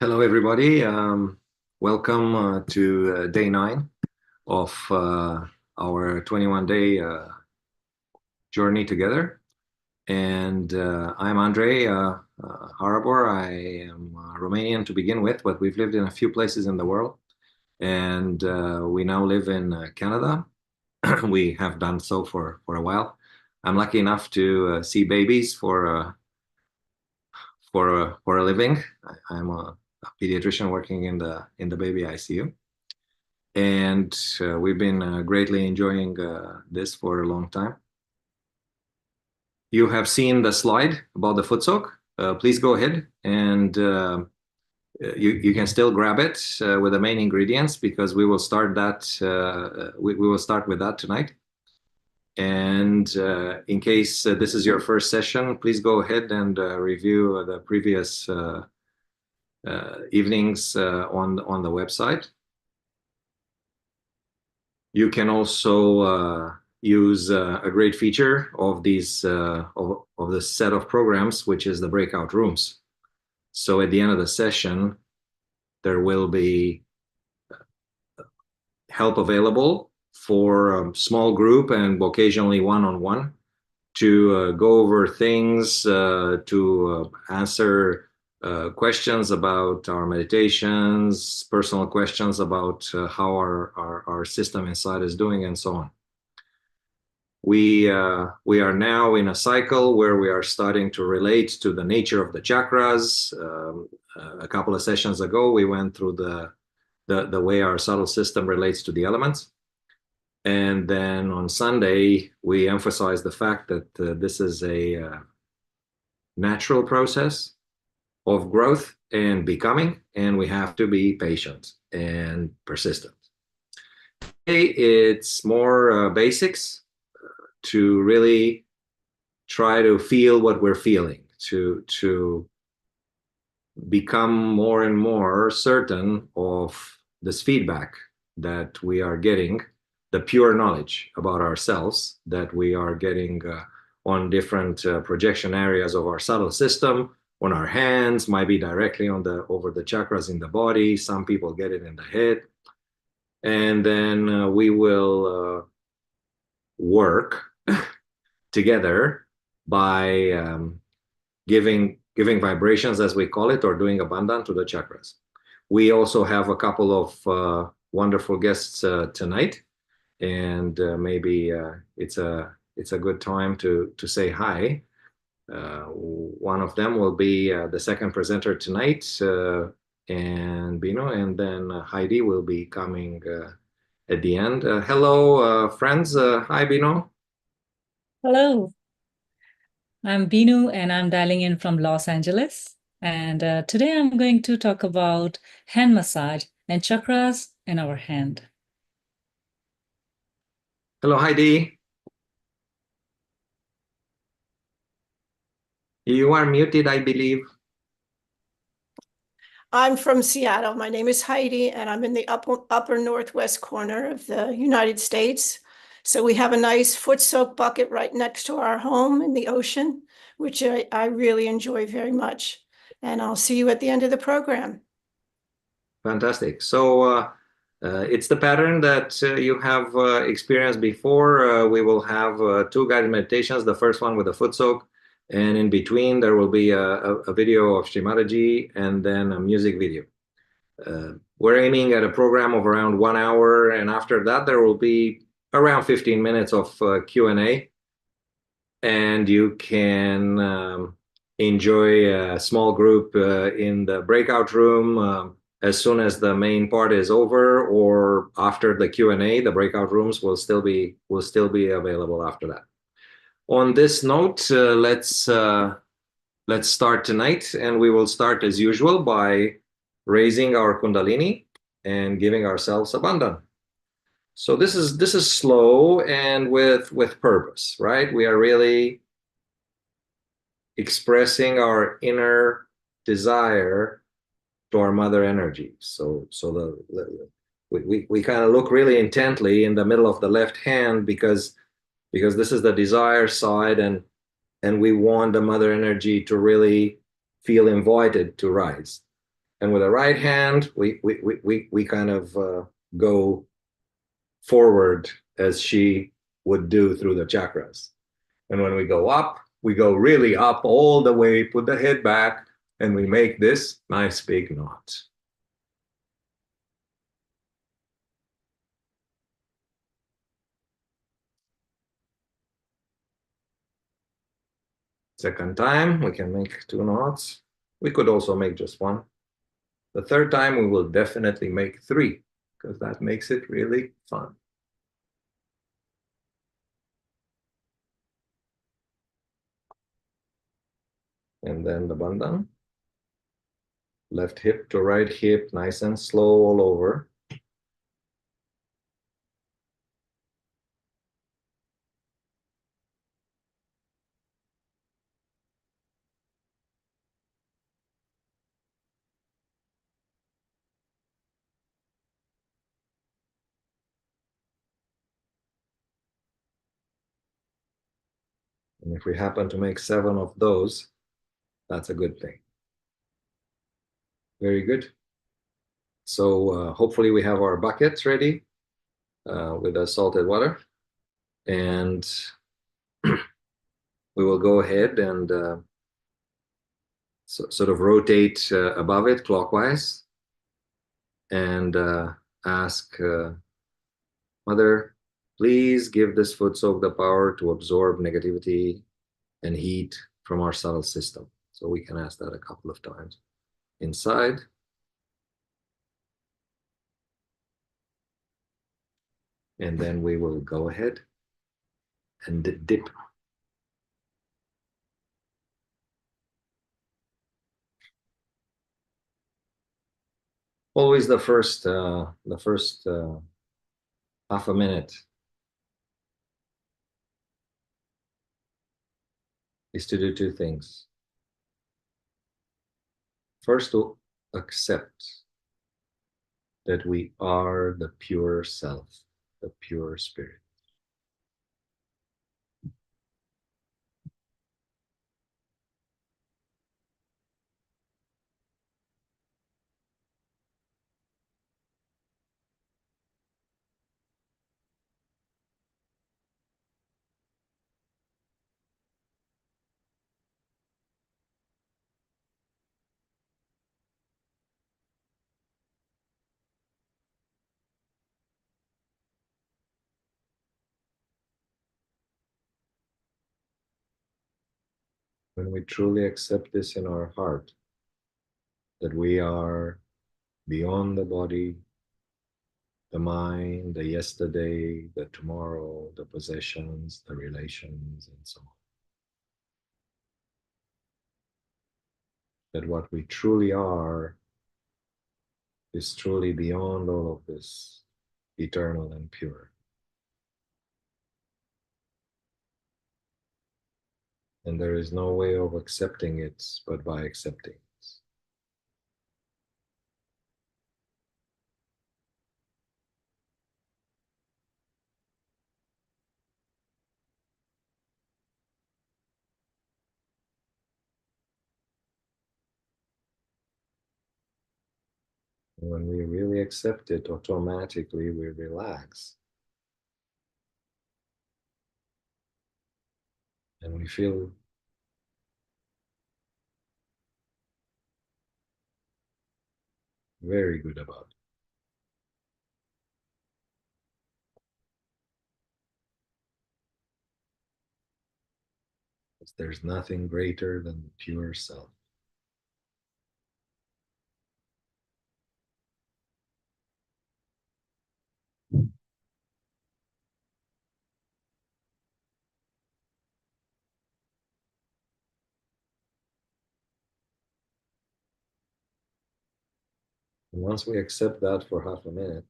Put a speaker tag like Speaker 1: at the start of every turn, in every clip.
Speaker 1: Hello, everybody. Welcome to day 9 of our 21-day journey together. And I'm Andrei Harabor. I am Romanian to begin with, but we've lived in a few places in the world. And we now live in Canada. We have done so for a while. I'm lucky enough to see babies for a living. I'm a pediatrician working in the baby ICU, and we've been greatly enjoying this for a long time. You have seen the slide about the Footsoak. Please go ahead and you can still grab it with the main ingredients because we will start that we will start with that tonight. And in case this is your first session, please go ahead and review the previous evenings on the website. You can also use a great feature of these of the set of programs, which is the breakout rooms. So at the end of the session, there will be help available for a small group and occasionally one-on-one to go over things, to answer questions about our meditations, personal questions about how our system inside is doing, and so on. We are now in a cycle where we are starting to relate to the nature of the chakras. A couple of sessions ago, we went through the way our subtle system relates to the elements. And then on Sunday, we emphasized the fact that this is a natural process of growth and becoming, and we have to be patient and persistent. Today, it's more basics to really try to feel what we're feeling, to become more and more certain of this feedback that we are getting, the pure knowledge about ourselves that we are getting on different projection areas of our subtle system, on our hands, might be directly on over the chakras in the body. Some people get it in the head. And then we will work together by giving vibrations, as we call it, or doing abundant to the chakras. We also have a couple of wonderful guests tonight, and maybe it's a good time to say hi. One of them will be the second presenter tonight, and Beenu, and then Heidi will be coming at the end. Hello, friends. Hi, Beenu.
Speaker 2: Hello, I'm Beenu and I'm dialing in from Los Angeles. And today I'm going to talk about hand massage and chakras in our hand.
Speaker 1: Hello, Heidi. You are muted, I believe.
Speaker 3: I'm from Seattle. My name is Heidi, and I'm in the upper northwest corner of the United States. So we have a nice foot soak bucket right next to our home in the ocean, which I really enjoy very much. And I'll see you at the end of the program.
Speaker 1: Fantastic. So it's the pattern that you have experienced before. We will have two guided meditations, the first one with the foot soak, and in between there will be a video of Shri Mataji and then a music video. We're aiming at a program of around 1 hour, and after that there will be around 15 minutes of Q&A, and you can enjoy a small group in the breakout room as soon as the main part is over, or after the Q&A. The breakout rooms will still be available after that. On this note, let's start tonight, and we will start as usual by raising our Kundalini and giving ourselves abundance. So this is slow and with purpose, right? We are really expressing our inner desire to our mother energy. So we kind of look really intently in the middle of the left hand because this is the desire side, and we want the mother energy to really feel invited to rise. And with the right hand, we kind of go forward as she would do through the chakras. And when we go up, we go really up all the way, put the head back, and we make this nice big knot. Second time, we can make 2 knots. We could also make just 1. The third time, we will definitely make 3, because that makes it really fun. And then the bandhan. Left hip to right hip, nice and slow all over. And if we happen to make 7 of those, that's a good thing. Very good. So hopefully we have our buckets ready with the salted water. And we will go ahead and sort of rotate above it clockwise and ask Mother, please give this Footsoak the power to absorb negativity and heat from our subtle system. So we can ask that a couple of times. Inside. And then we will go ahead and dip. Always the first half a minute is to do 2 things. First, to accept that we are the pure self, the pure spirit. When we truly accept this in our heart, that we are beyond the body, the mind, the yesterday, the tomorrow, the possessions, the relations, and so on. That what we truly are is truly beyond all of this, eternal and pure. And there is no way of accepting it but by accepting it. When we really accept it, automatically we relax. And we feel very good about it. Because there's nothing greater than the pure self. And once we accept that for half a minute,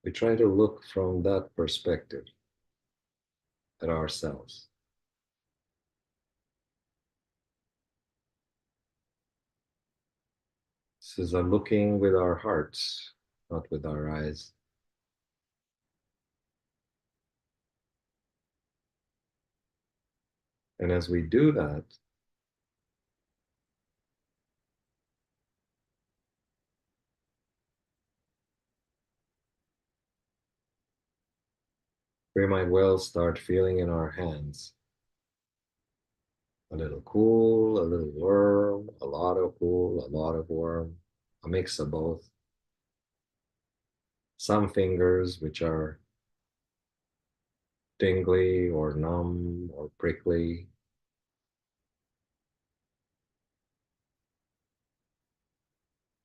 Speaker 1: we try to look from that perspective at ourselves. This is a looking with our hearts, not with our eyes. And as we do that, we might well start feeling in our hands a little cool, a little warm, a lot of cool, a lot of warm, a mix of both. Some fingers which are tingly or numb or prickly.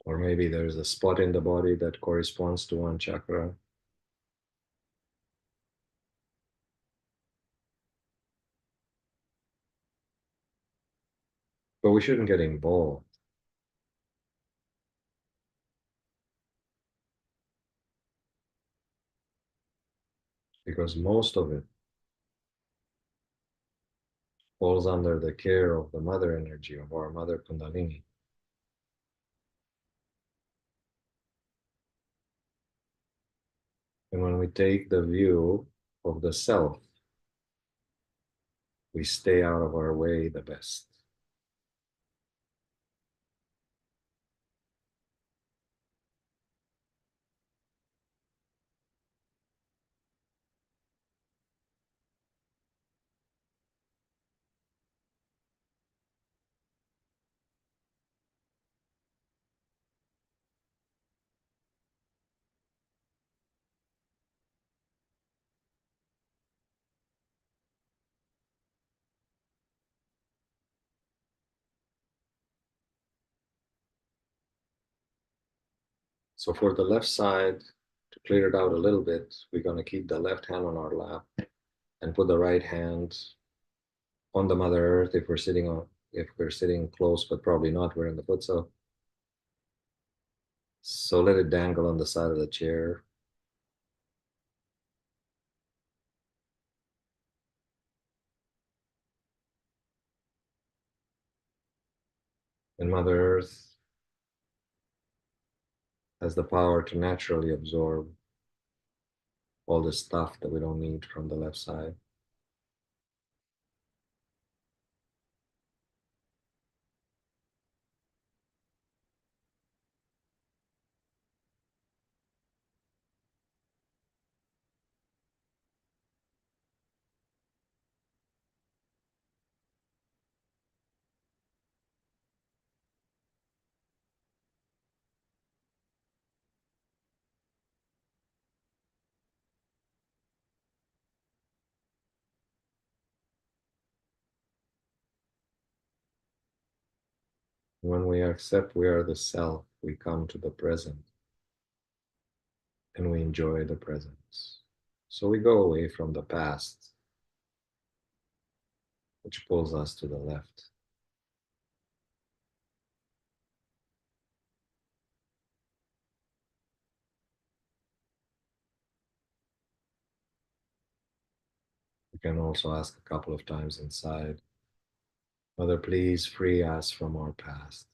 Speaker 1: Or maybe there's a spot in the body that corresponds to one chakra. But we shouldn't get involved, because most of it falls under the care of the mother energy, of our mother Kundalini. And when we take the view of the self, we stay out of our way the best. So for the left side, to clear it out a little bit, we're going to keep the left hand on our lap and put the right hand on the Mother Earth if we're sitting close, but probably not, we're in the Footsoak. So let it dangle on the side of the chair. And Mother Earth has the power to naturally absorb all the stuff that we don't need from the left side. When we accept we are the self, we come to the present and we enjoy the presence. So we go away from the past, which pulls us to the left. We can also ask a couple of times inside, Mother, please free us from our past.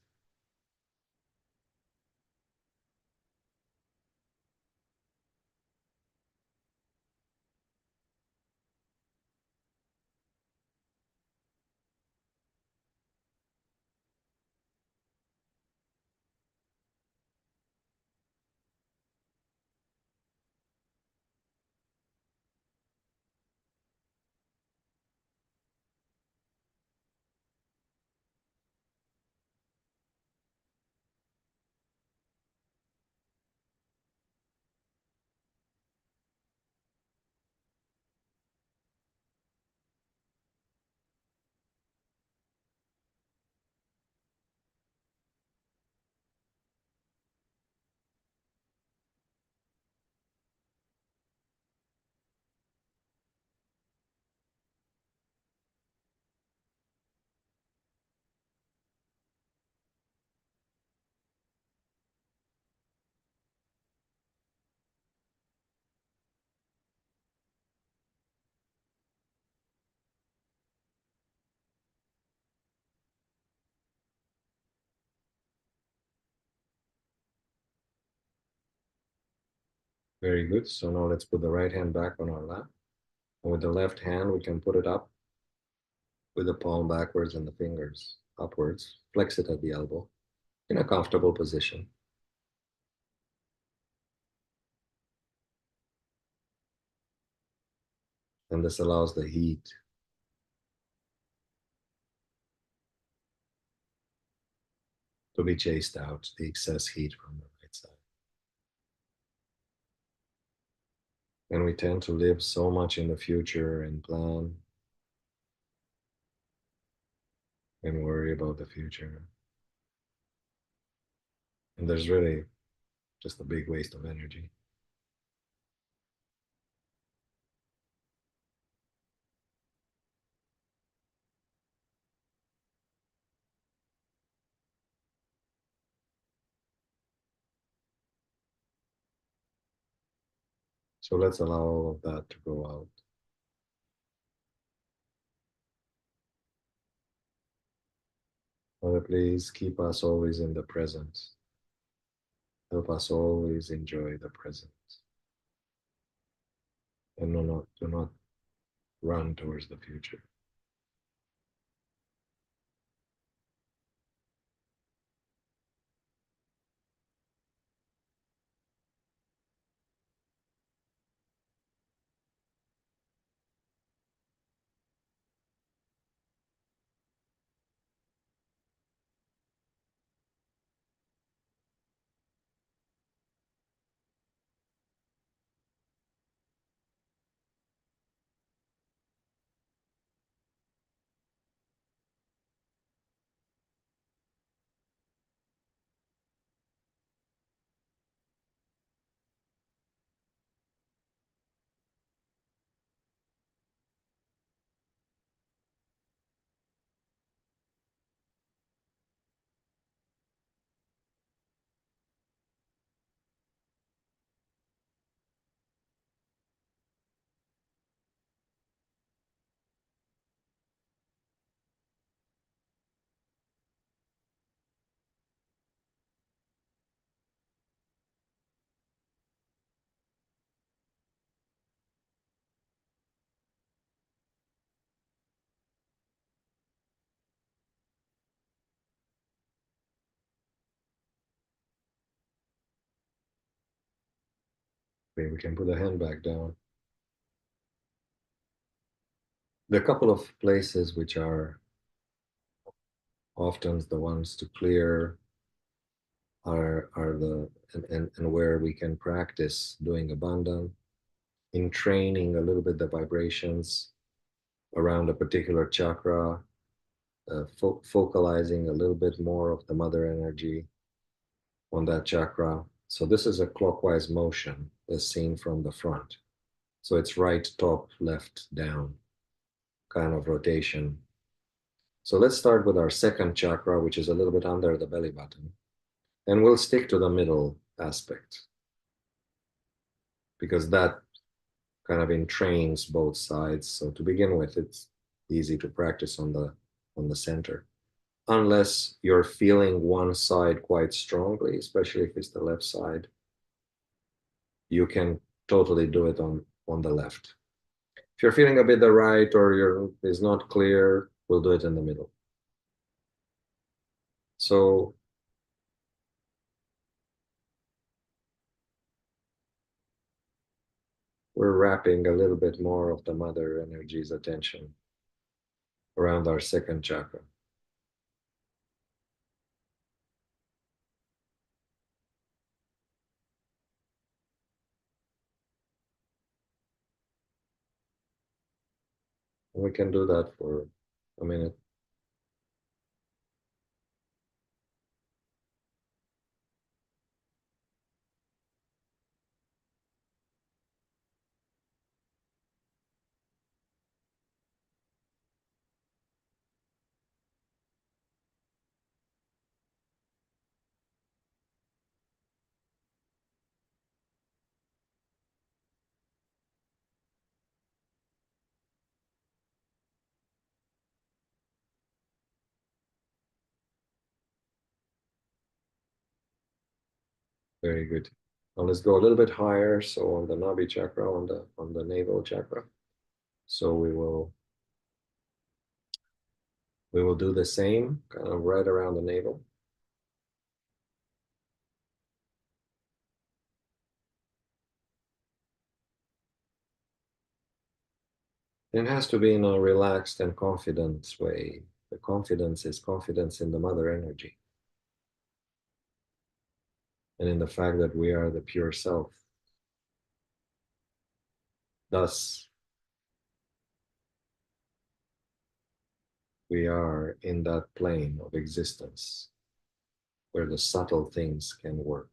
Speaker 1: Very good. So now let's put the right hand back on our lap. And with the left hand, we can put it up with the palm backwards and the fingers upwards. Flex it at the elbow in a comfortable position. And this allows the heat to be chased out, the excess heat from the right side. And we tend to live so much in the future and plan and worry about the future. And there's really just a big waste of energy. So let's allow all of that to go out. Father, please keep us always in the present. Help us always enjoy the present. And do not run towards the future. Okay, we can put the hand back down. There are a couple of places which are often the ones to clear are the and where we can practice doing abundant in training a little bit the vibrations around a particular chakra, focalizing a little bit more of the mother energy on that chakra. So this is a clockwise motion as seen from the front. So it's right, top, left, down kind of rotation. So let's start with our second chakra, which is a little bit under the belly button. And we'll stick to the middle aspect because that kind of entrains both sides. So to begin with, it's easy to practice on the center. Unless you're feeling one side quite strongly, especially if it's the left side, you can totally do it on the left. If you're feeling a bit the right or is not clear, we'll do it in the middle. So we're wrapping a little bit more of the mother energy's attention around our second chakra. And we can do that for a minute. Very good. Now let's go a little bit higher. So on the Nabi chakra, on the navel chakra. So we will We will do the same, kind of right around the navel. It has to be in a relaxed and confident way. The confidence is confidence in the mother energy and in the fact that we are the pure self. Thus, we are in that plane of existence where the subtle things can work.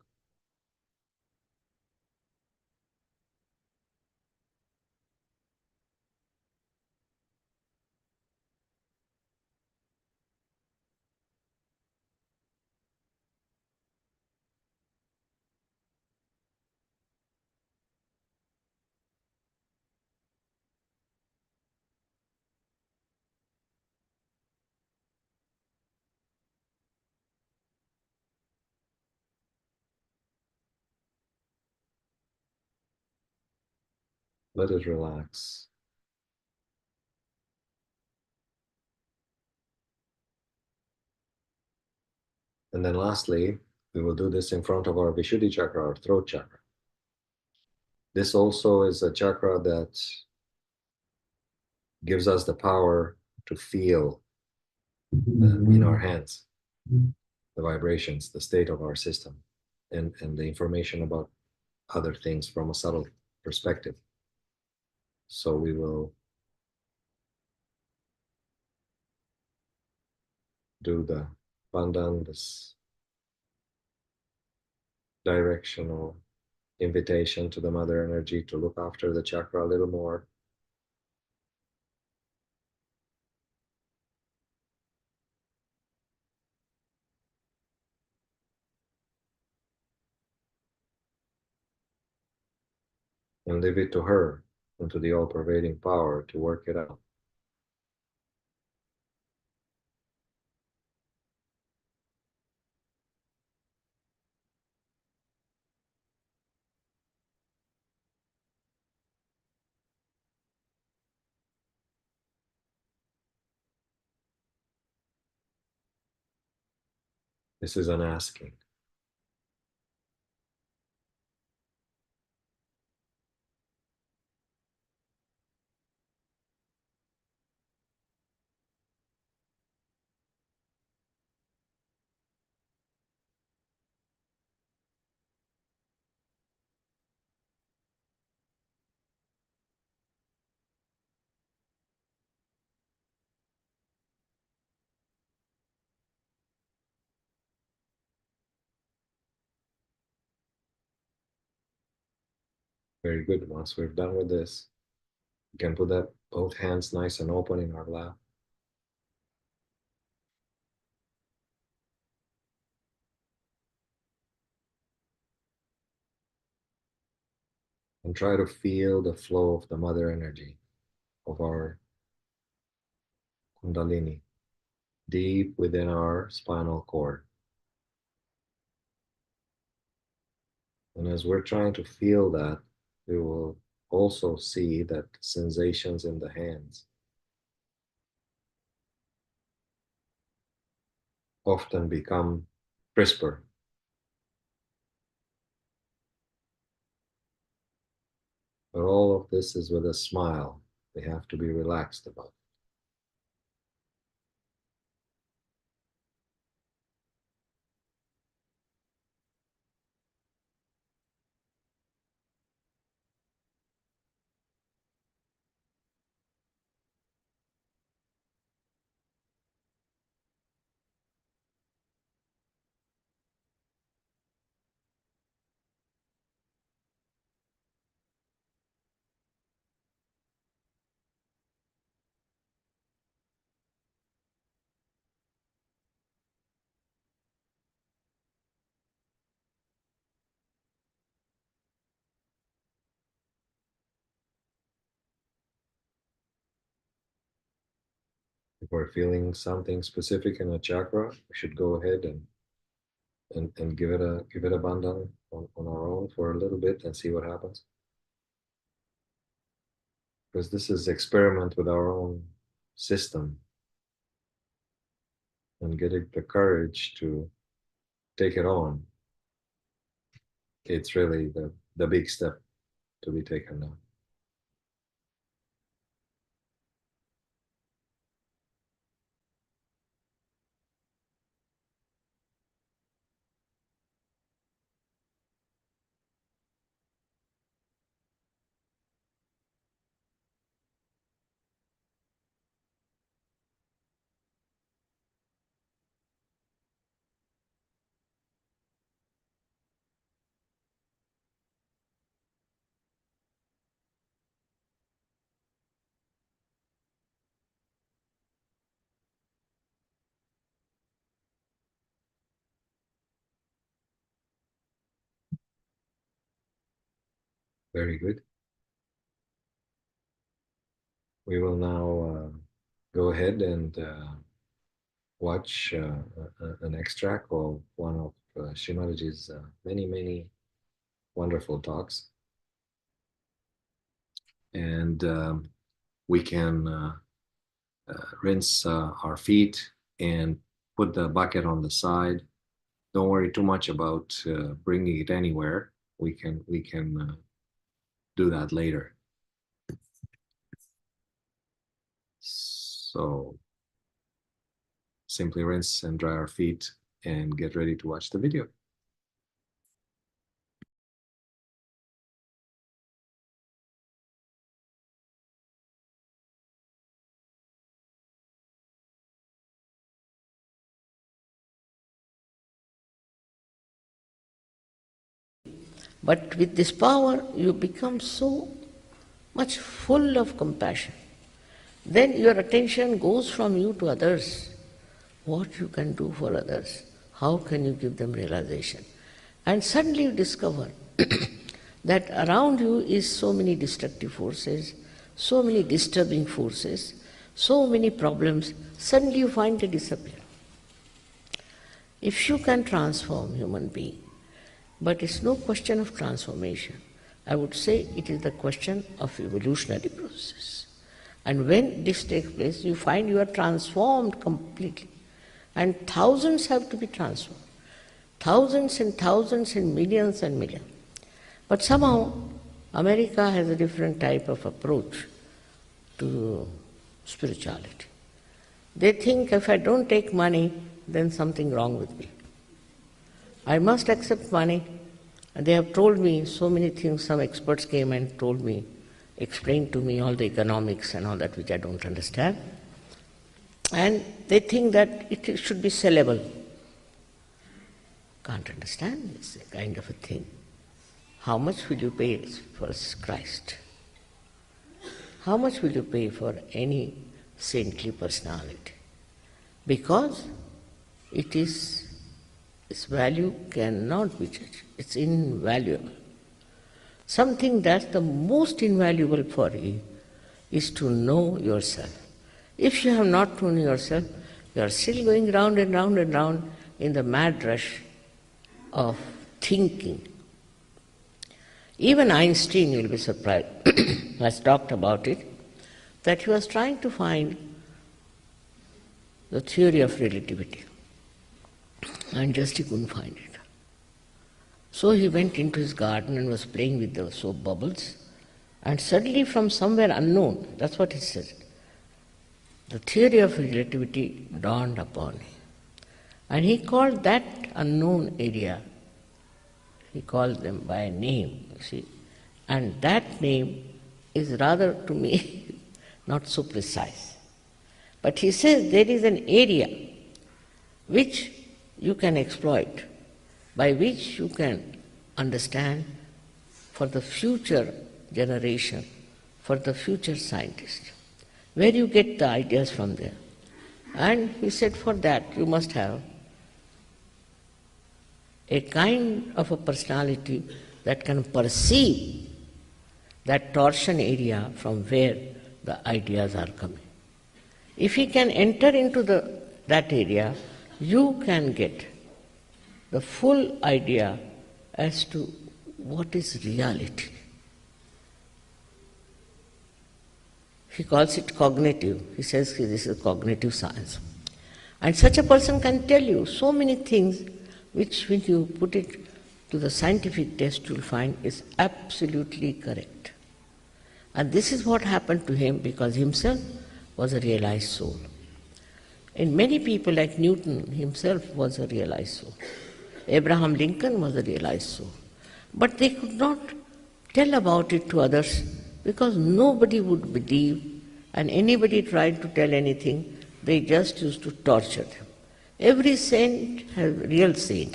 Speaker 1: Let it relax. And then lastly, we will do this in front of our Vishuddhi chakra, our throat chakra. This also is a chakra that gives us the power to feel in our hands the vibrations, the state of our system, and the information about other things from a subtle perspective. So we will do the bandhan, this directional invitation to the mother energy to look after the chakra a little more. And leave it to her and to the all-pervading power to work it out. This is an asking. Very good. Once we're done with this, we can put that both hands nice and open in our lap. And try to feel the flow of the mother energy of our Kundalini deep within our spinal cord. And as we're trying to feel that, we will also see that sensations in the hands often become crisper. But all of this is with a smile. We have to be relaxed about it. If we're feeling something specific in a chakra, we should go ahead and give it a bandhan on our own for a little bit and see what happens. Because this is experiment with our own system. and getting the courage to take it on. It's really the big step to be taken now. Very good. We will now go ahead and watch an extract of one of Shri Mataji's many wonderful talks. And we can rinse our feet and put the bucket on the side. Don't worry too much about bringing it anywhere. We can do that later. So simply rinse and dry our feet and get ready to watch the video.
Speaker 4: But with this power, you become so much full of compassion. Then your attention goes from you to others. What you can do for others. How can you give them realization? And suddenly you discover that around you is so many destructive forces, so many disturbing forces, so many problems. Suddenly you find they disappear. If you can transform human being, but it's no question of transformation. I would say it is the question of evolutionary process. And when this takes place, you find you are transformed completely. And thousands have to be transformed. Thousands and thousands and millions. But somehow, America has a different type of approach to spirituality. They think if I don't take money, then something wrong with me. I must accept money. And they have told me so many things. Some experts came and told me, explained to me all the economics and all that which I don't understand. And they think that it should be sellable. Can't understand this kind of a thing. How much will you pay for Christ? How much will you pay for any saintly personality? Because its value cannot be judged. It's invaluable. Something that's the most invaluable for you is to know yourself. If you have not known yourself, you are still going round and round and round in the mad rush of thinking. Even Einstein, you'll be surprised, has talked about it, that he was trying to find the theory of relativity. And just he couldn't find it. So he went into his garden and was playing with the soap bubbles, and suddenly from somewhere unknown, that's what he said, the theory of relativity dawned upon him. And he called that unknown area, he called them by a name, you see. And that name is rather, to me, not so precise. But he says there is an area which you can exploit, by which you can understand for the future generation, for the future scientist. Where you get the ideas from there? And he said for that you must have a kind of a personality that can perceive that torsion area from where the ideas are coming. If he can enter into that area, you can get the full idea as to what is reality. He calls it cognitive. He says this is cognitive science. And such a person can tell you so many things which, when you put it to the scientific test, you'll find is absolutely correct. And this is what happened to him because himself was a realized soul. And many people like Newton himself was a realized soul. Abraham Lincoln was a realized soul. But they could not tell about it to others because nobody would believe, and anybody tried to tell anything, they just used to torture them. Every saint, real saint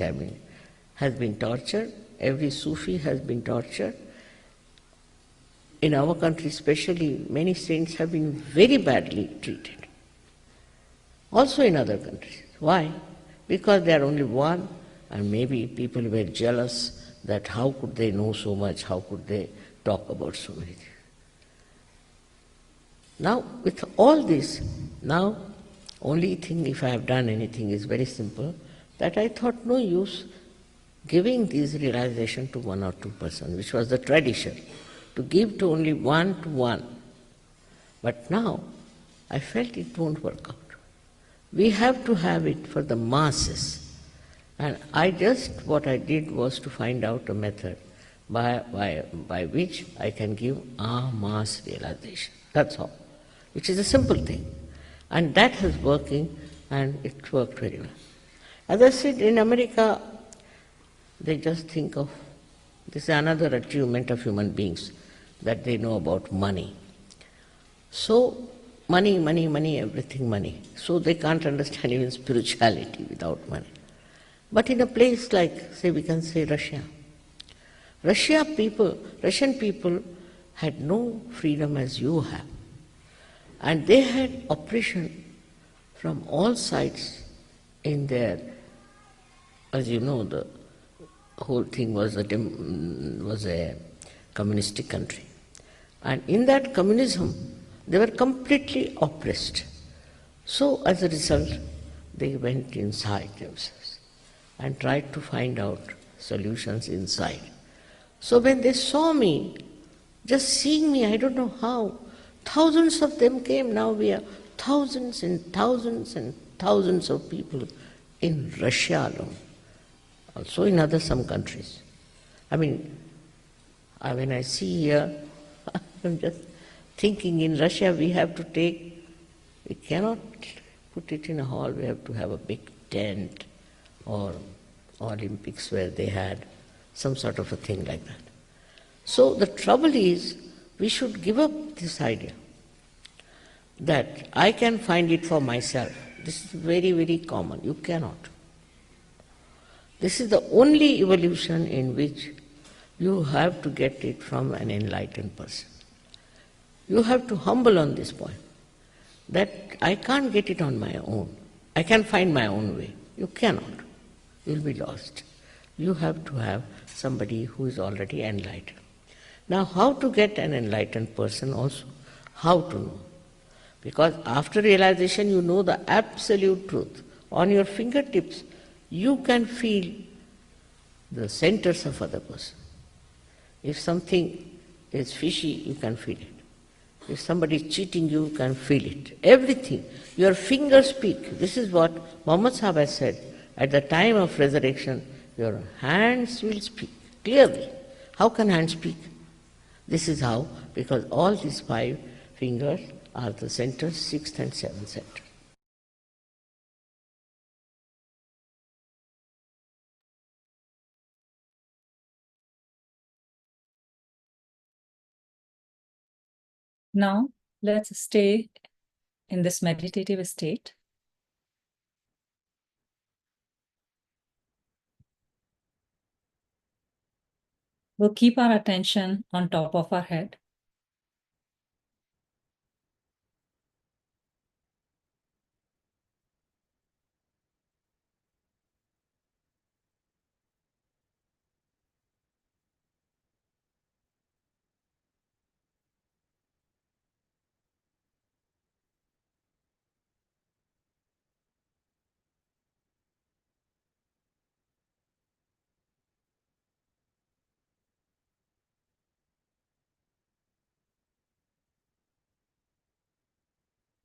Speaker 4: has been tortured. Every Sufi has been tortured. In our country especially, many saints have been very badly treated. Also in other countries. Why? Because they are only one, and maybe people were jealous that how could they know so much, how could they talk about so many things. Now, with all this, now, only thing if I have done anything is very simple, that I thought no use giving these realization to 1 or 2 persons, which was the tradition, to give to only 1 to 1. But now, I felt it won't work out. We have to have it for the masses. And what I did was to find out a method by which I can give a mass realization. That's all. Which is a simple thing. And that is working, and it worked very well. As I said, in America, they just think of, this is another achievement of human beings, that they know about money. So, money, everything money. So they can't understand even spirituality without money. But in a place like, say, we can say Russia. Russian people had no freedom as you have. And they had oppression from all sides in their, as you know, the whole thing was a communistic country. And in that communism, they were completely oppressed. So as a result, they went inside themselves and tried to find out solutions inside. So when they saw me, just seeing me, I don't know how, thousands of them came. Now we are thousands and thousands and thousands of people in Russia alone, also in some countries. When I see here, I'm just thinking in Russia we cannot put it in a hall, we have to have a big tent or Olympics where they had some sort of a thing like that. So the trouble is, we should give up this idea that I can find it for myself. This is very, very common. You cannot. This is the only evolution in which you have to get it from an enlightened person. You have to humble on this point, that I can't get it on my own. I can find my own way. You cannot. You'll be lost. You have to have somebody who is already enlightened. Now, how to get an enlightened person also? How to know? Because after realization, you know the absolute truth. On your fingertips, you can feel the centers of other person. If something is fishy, you can feel it. If somebody is cheating you, can feel it. Everything. Your fingers speak. This is what Muhammad Sahib has said. At the time of resurrection, your hands will speak clearly. How can hands speak? This is how, because all these 5 fingers are the centers, 6th and 7th center.
Speaker 2: Now, let's stay in this meditative state. We'll keep our attention on top of our head.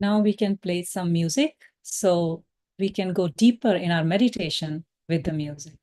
Speaker 2: Now we can play some music. So we can go deeper in our meditation with the music.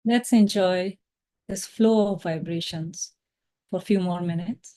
Speaker 2: Let's enjoy this flow of vibrations for a few more minutes.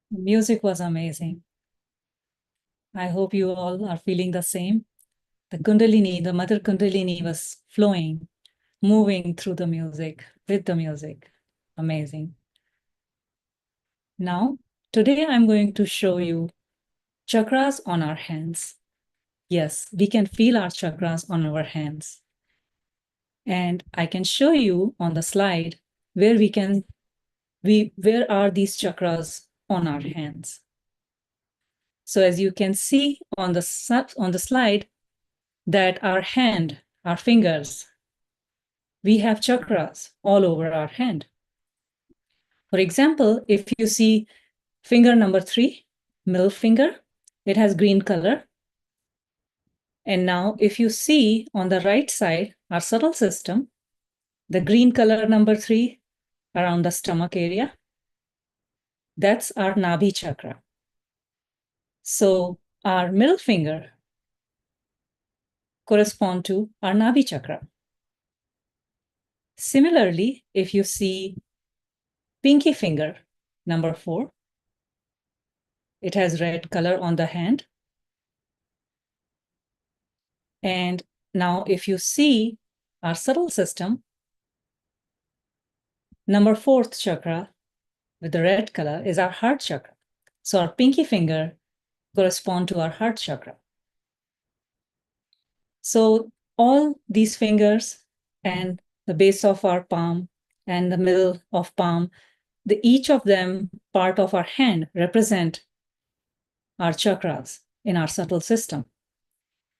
Speaker 2: The music was amazing. I hope you all are feeling the same. The Kundalini, the Mother Kundalini was flowing, moving through the music, with the music. Amazing. Now, today I'm going to show you chakras on our hands. Yes, we can feel our chakras on our hands. And I can show you on the slide where where are these chakras on our hands. So as you can see on the slide, that our hand, our fingers, we have chakras all over our hand. For example, if you see finger number 3, middle finger, it has green color. And now if you see on the right side, our subtle system, the green color number 3 around the stomach area, that's our Nabhi chakra. So our middle finger correspond to our Nabhi chakra. Similarly, if you see pinky finger, number 4, it has red color on the hand. And now if you see our subtle system, number 4th chakra with the red color is our heart chakra. So our pinky finger correspond to our heart chakra. So all these fingers and the base of our palm and the middle of palm, each of them part of our hand represent our chakras in our subtle system.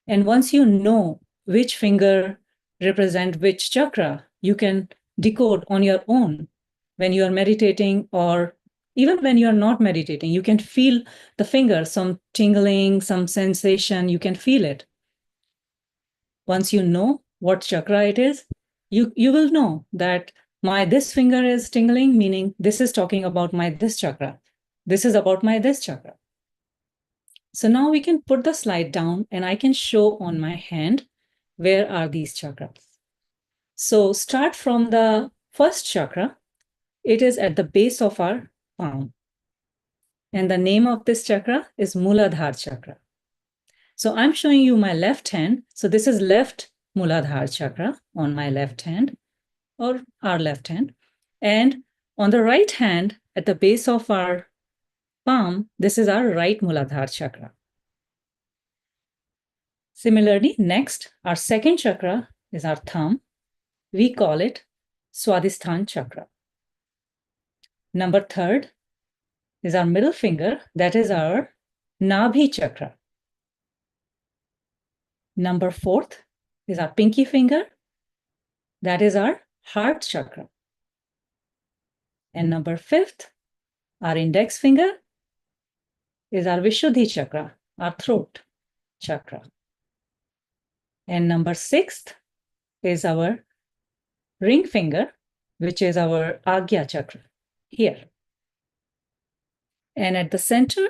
Speaker 2: And once you know which finger represent which chakra, you can decode on your own when you are meditating, or even when you are not meditating. You can feel the finger, some tingling, some sensation, you can feel it. Once you know what chakra it is, you will know that this finger is tingling, meaning this is talking about my this chakra. This is about my this chakra. So now we can put the slide down and I can show on my hand where are these chakras. So start from the first chakra. It is at the base of our palm. And the name of this chakra is Muladhara chakra. So I'm showing you my left hand. So this is left Muladhara chakra on my left hand, or our left hand. And on the right hand, at the base of our palm, this is our right Muladhara chakra. Similarly, next, our second chakra is our thumb. We call it Swadhisthana chakra. Number 3rd is our middle finger. That is our Nabhi chakra. Number 4th is our pinky finger. That is our heart chakra. And number 5th, our index finger, is our Vishuddhi chakra, our throat chakra. And number 6th is our ring finger, which is our Agya chakra, here. And at the center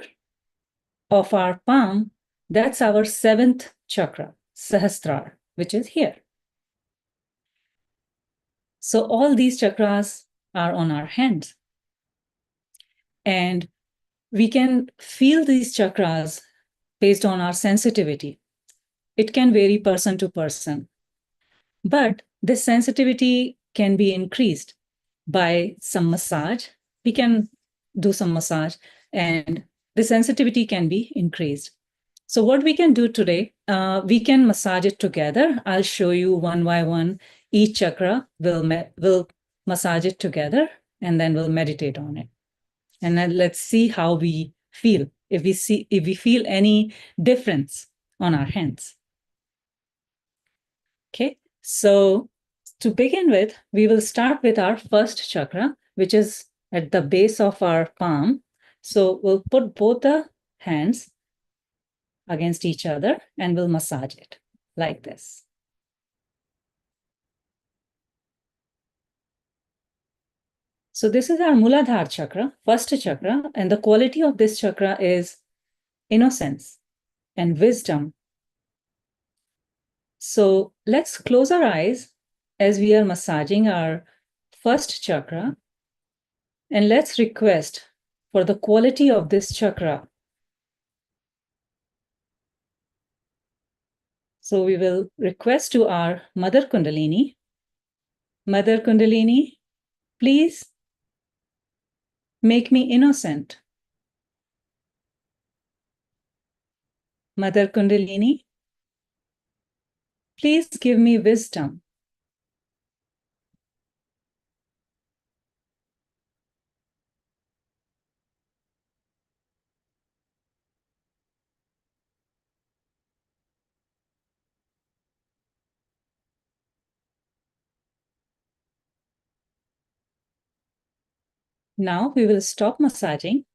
Speaker 2: of our palm, that's our 7th chakra, Sahasrara, which is here. So all these chakras are on our hands. And we can feel these chakras based on our sensitivity. It can vary person to person. But this sensitivity can be increased by some massage. We can do some massage and the sensitivity can be increased. So what we can do today, we can massage it together. I'll show you one by one each chakra, we'll massage it together, and then we'll meditate on it. And then let's see how we feel, if we feel any difference on our hands. Okay, so to begin with, we will start with our first chakra, which is at the base of our palm. So we'll put both the hands against each other and we'll massage it like this. So this is our Muladhara chakra, first chakra, and the quality of this chakra is innocence and wisdom. So let's close our eyes as we are massaging our first chakra, and let's request for the quality of this chakra. So we will request to our Mother Kundalini, Mother Kundalini, please make me innocent. Mother Kundalini, please give me wisdom. Now we will stop massaging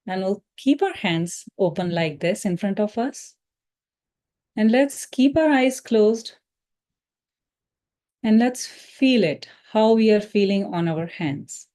Speaker 2: and we'll keep our hands open like this in front of us. And let's keep our eyes closed and let's feel it, how we are feeling on our hands.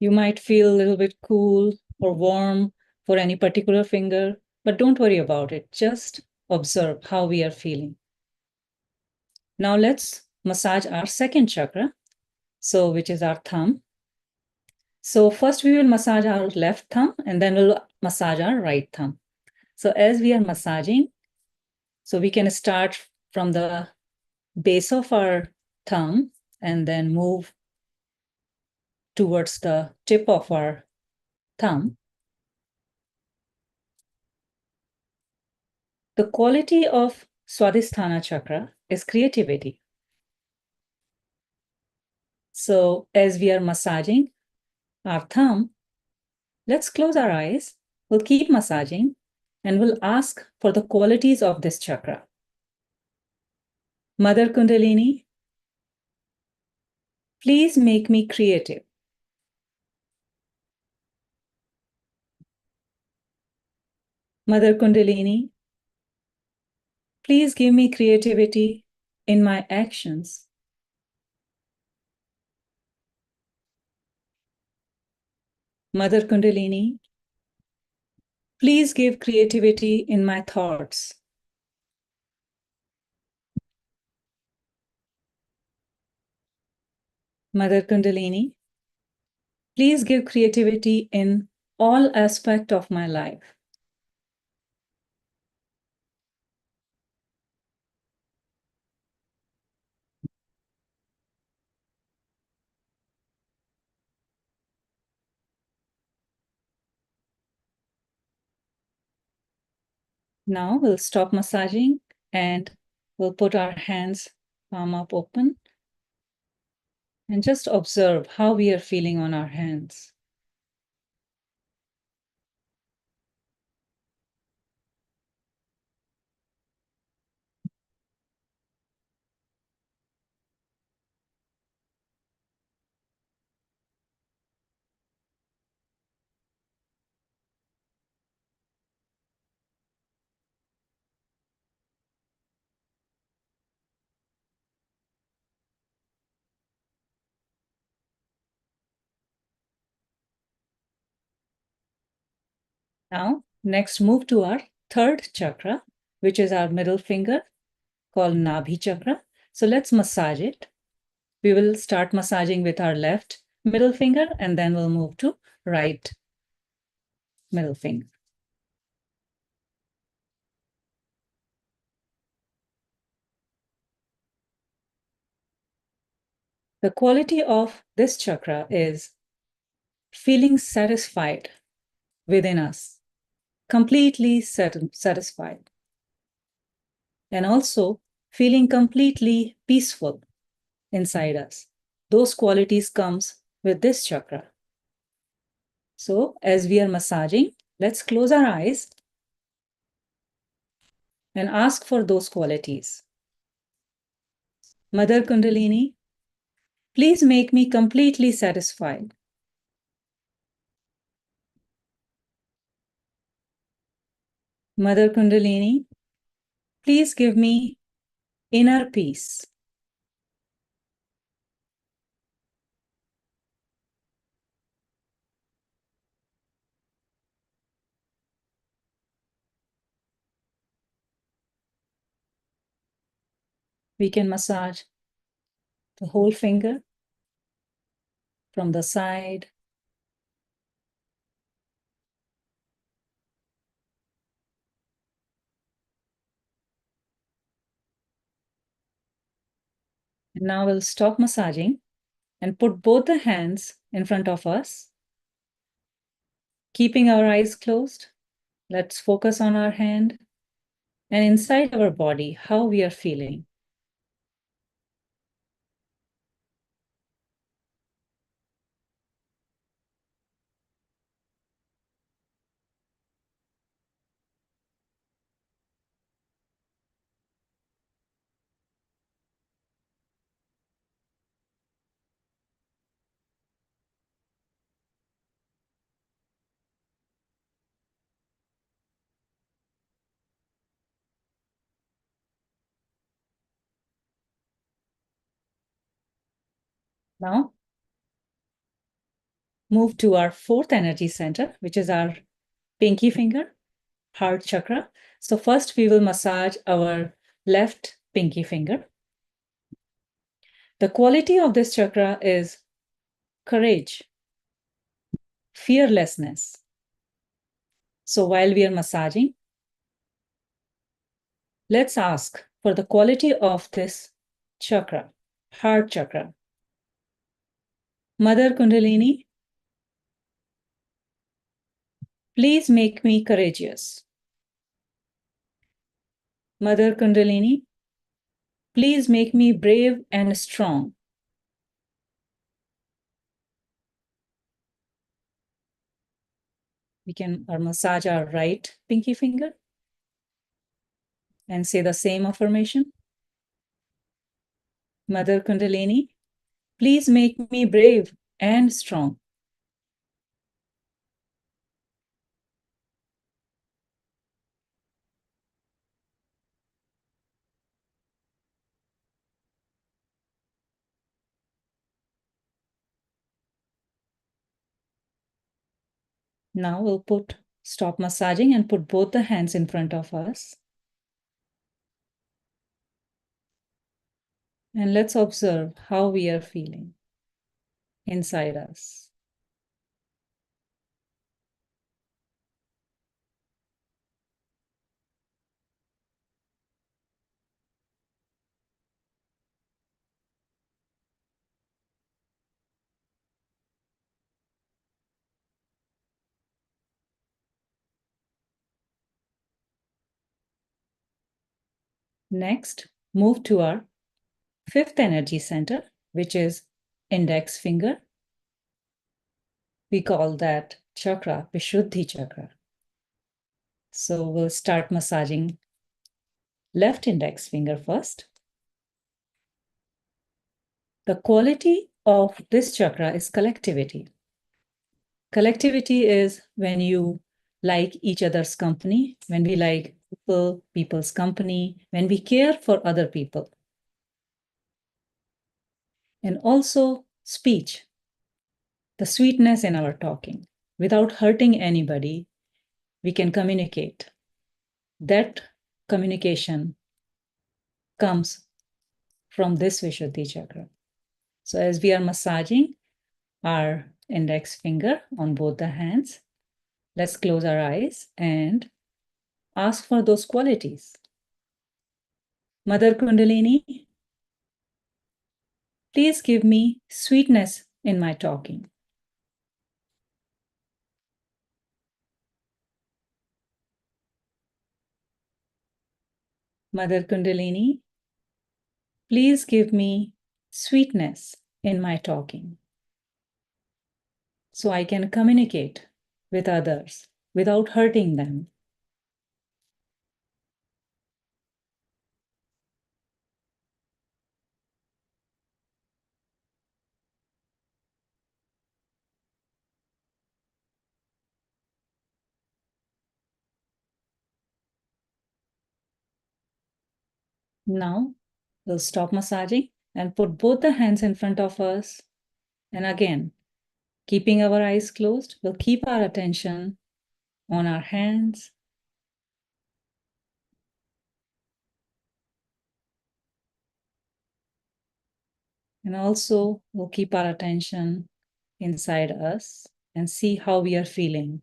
Speaker 2: You might feel a little bit cool or warm for any particular finger, but don't worry about it. Just observe how we are feeling. Now let's massage our second chakra, so which is our thumb. So first we will massage our left thumb and then we'll massage our right thumb. So as we are massaging, so we can start from the base of our thumb and then move towards the tip of our thumb. The quality of Swadhisthana chakra is creativity. So as we are massaging our thumb, let's close our eyes. We'll keep massaging and we'll ask for the qualities of this chakra. Mother Kundalini, please make me creative. Mother Kundalini, please give me creativity in my actions. Mother Kundalini, please give creativity in my thoughts. Mother Kundalini, please give creativity in all aspects of my life. Now we'll stop massaging and we'll put our hands palm up open and just observe how we are feeling on our hands. Now, next move to our third chakra, which is our middle finger called Nabhi chakra. So let's massage it. We will start massaging with our left middle finger and then we'll move to right middle finger. The quality of this chakra is feeling satisfied within us, completely satisfied, and also feeling completely peaceful inside us. Those qualities comes with this chakra. So as we are massaging, let's close our eyes and ask for those qualities. Mother Kundalini, please make me completely satisfied. Mother Kundalini, please give me inner peace. We can massage the whole finger from the side, and now we'll stop massaging and put both the hands in front of us, keeping our eyes closed. Let's focus on our hand and inside our body, how we are feeling. Now, move to our fourth energy center, which is our pinky finger, heart chakra. So first we will massage our left pinky finger. The quality of this chakra is courage, fearlessness. So while we are massaging, let's ask for the quality of this chakra, heart chakra. Mother Kundalini, please make me courageous. Mother Kundalini, please make me brave and strong. We can massage our right pinky finger and say the same affirmation. Mother Kundalini, please make me brave and strong. Now we'll stop massaging and put both the hands in front of us. And let's observe how we are feeling inside us. Next, move to our fifth energy center, which is index finger. We call that chakra Vishuddhi chakra. So we'll start massaging left index finger first. The quality of this chakra is collectivity. Collectivity is when you like each other's company, when we like people's company, when we care for other people. And also speech, the sweetness in our talking. Without hurting anybody, we can communicate. That communication comes from this Vishuddhi chakra. So as we are massaging our index finger on both the hands, let's close our eyes and ask for those qualities. Mother Kundalini, please give me sweetness in my talking. Mother Kundalini, please give me sweetness in my talking so I can communicate with others without hurting them. Now, we'll stop massaging and put both the hands in front of us. And again, keeping our eyes closed, we'll keep our attention on our hands. And also, we'll keep our attention inside us and see how we are feeling.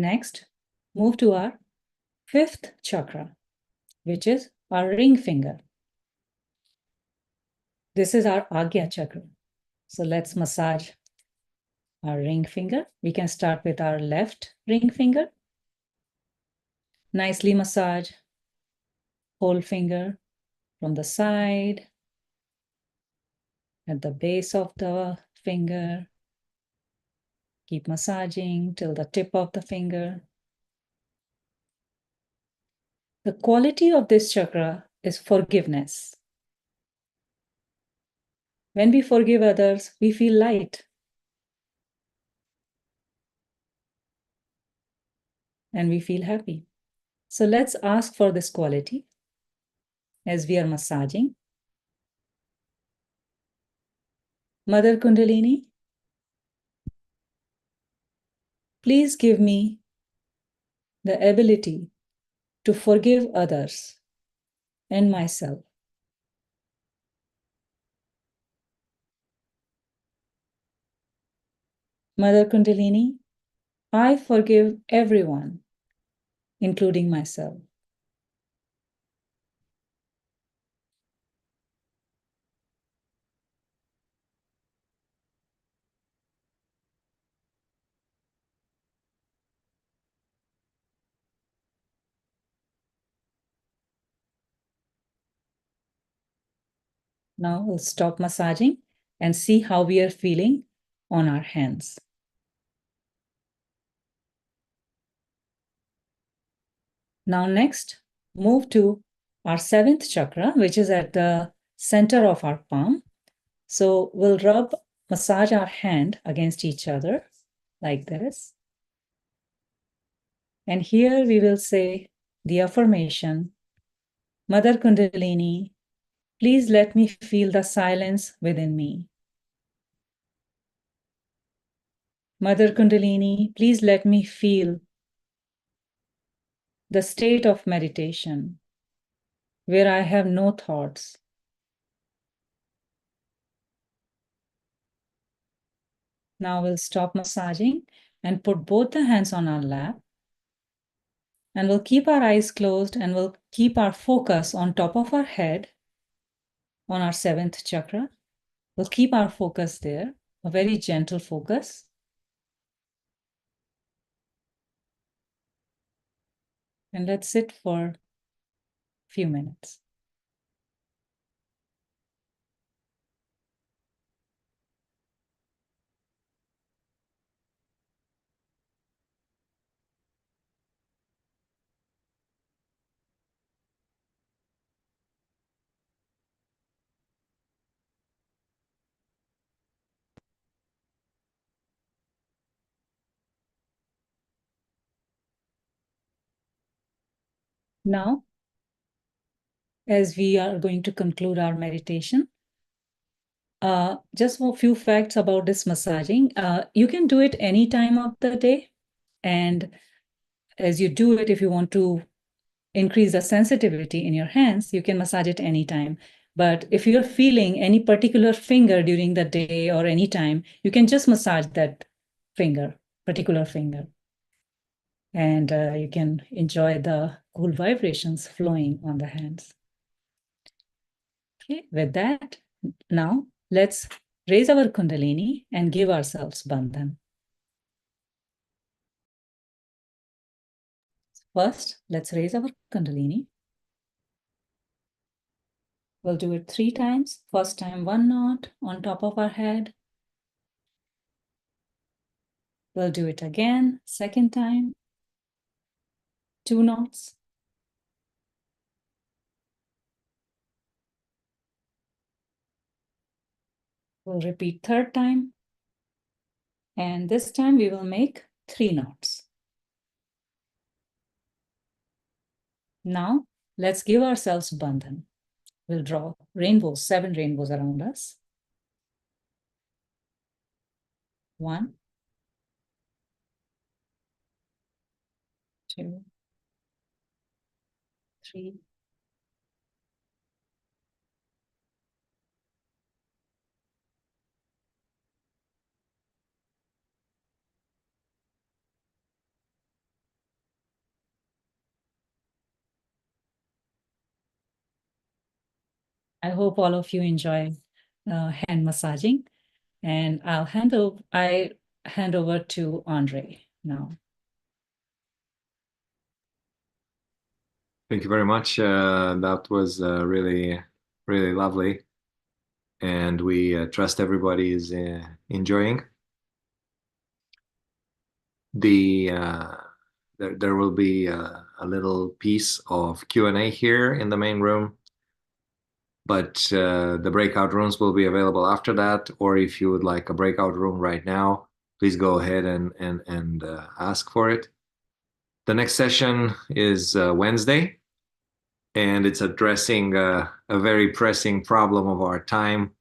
Speaker 2: Next, move to our fifth chakra, which is our ring finger. This is our Agya chakra. So let's massage our ring finger. We can start with our left ring finger. Nicely massage whole finger from the side, at the base of the finger. Keep massaging till the tip of the finger. The quality of this chakra is forgiveness. When we forgive others, we feel light. And we feel happy. So let's ask for this quality as we are massaging. Mother Kundalini, please give me the ability to forgive others and myself. Mother Kundalini, I forgive everyone, including myself. Now we'll stop massaging and see how we are feeling on our hands. Now next, move to our seventh chakra, which is at the center of our palm. So we'll massage our hand against each other like this. And here we will say the affirmation, Mother Kundalini, please let me feel the silence within me. Mother Kundalini, please let me feel the state of meditation where I have no thoughts. Now we'll stop massaging and put both the hands on our lap. And we'll keep our eyes closed and we'll keep our focus on top of our head on our seventh chakra. We'll keep our focus there, a very gentle focus. And let's sit for a few minutes. Now, as we are going to conclude our meditation, just a few facts about this massaging. You can do it any time of the day. And as you do it, if you want to increase the sensitivity in your hands, you can massage it anytime. But if you're feeling any particular finger during the day or any time, you can just massage that particular finger. And you can enjoy the cool vibrations flowing on the hands. Okay, with that, now let's raise our Kundalini and give ourselves Bandhan. First, let's raise our Kundalini. We'll do it 3 times. First time 1 knot on top of our head. We'll do it again, second time, 2 knots. We'll repeat third time. And this time we will make 3 knots. Now, let's give ourselves Bandhan. We'll draw rainbows, 7 rainbows around us. 1, 2, 3, 4. I hope all of you enjoy hand massaging, and I hand over to Andrei now.
Speaker 1: Thank you very much. That was really, really lovely. And we trust everybody is enjoying. There will be a little piece of Q&A here in the main room, but the breakout rooms will be available after that. Or if you would like a breakout room right now, please go ahead and ask for it. The next session is Wednesday, and it's addressing a very pressing problem of our time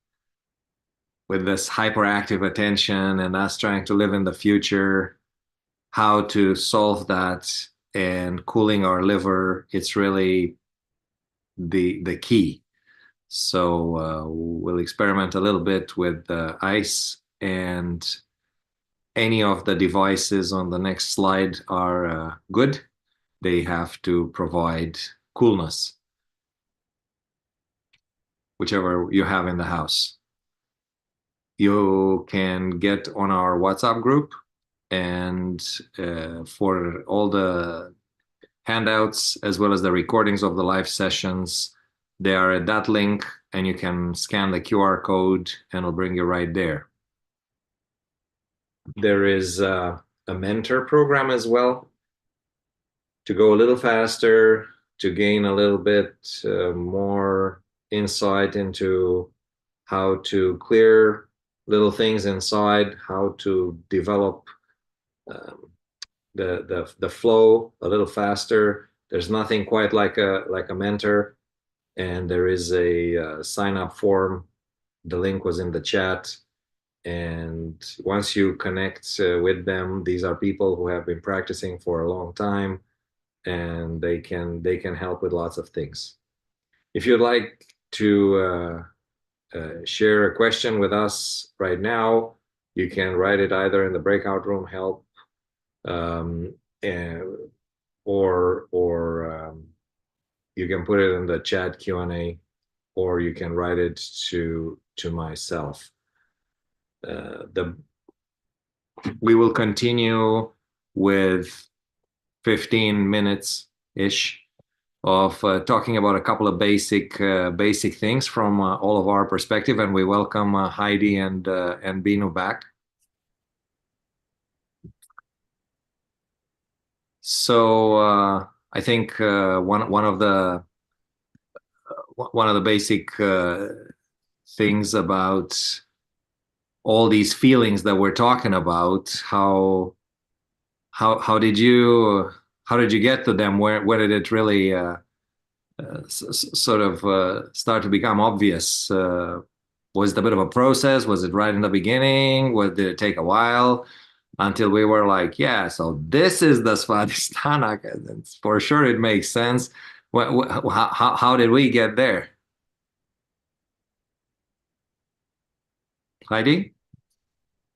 Speaker 1: with this hyperactive attention and us trying to live in the future, how to solve that, and cooling our liver. It's really the key. So we'll experiment a little bit with ice, and any of the devices on the next slide are good. They have to provide coolness, whichever you have in the house. You can get on our WhatsApp group, and for all the handouts as well as the recordings of the live sessions, they are at that link, and you can scan the QR code and it'll bring you right there. There is a mentor program as well to go a little faster, to gain a little bit more insight into how to clear little things inside, how to develop the flow a little faster. There's nothing quite like a mentor, and there is a sign-up form. The link was in the chat, and once you connect with them, these are people who have been practicing for a long time, and they can help with lots of things. If you'd like to share a question with us right now, you can write it either in the breakout room help, or you can put it in the chat Q&A, or you can write it to myself. We will continue with 15 minutes ish of talking about a couple of basic things from all of our perspective, and we welcome Heidi and Beenu back. So I think one of the basic things about all these feelings that we're talking about, how did you get to them? Where did it really sort of start to become obvious? Was it a bit of a process? Was it right in the beginning? Did it take a while? until we were like, yeah, so this is the Svadhisthana. For sure, it makes sense. How did we get there? Heidi?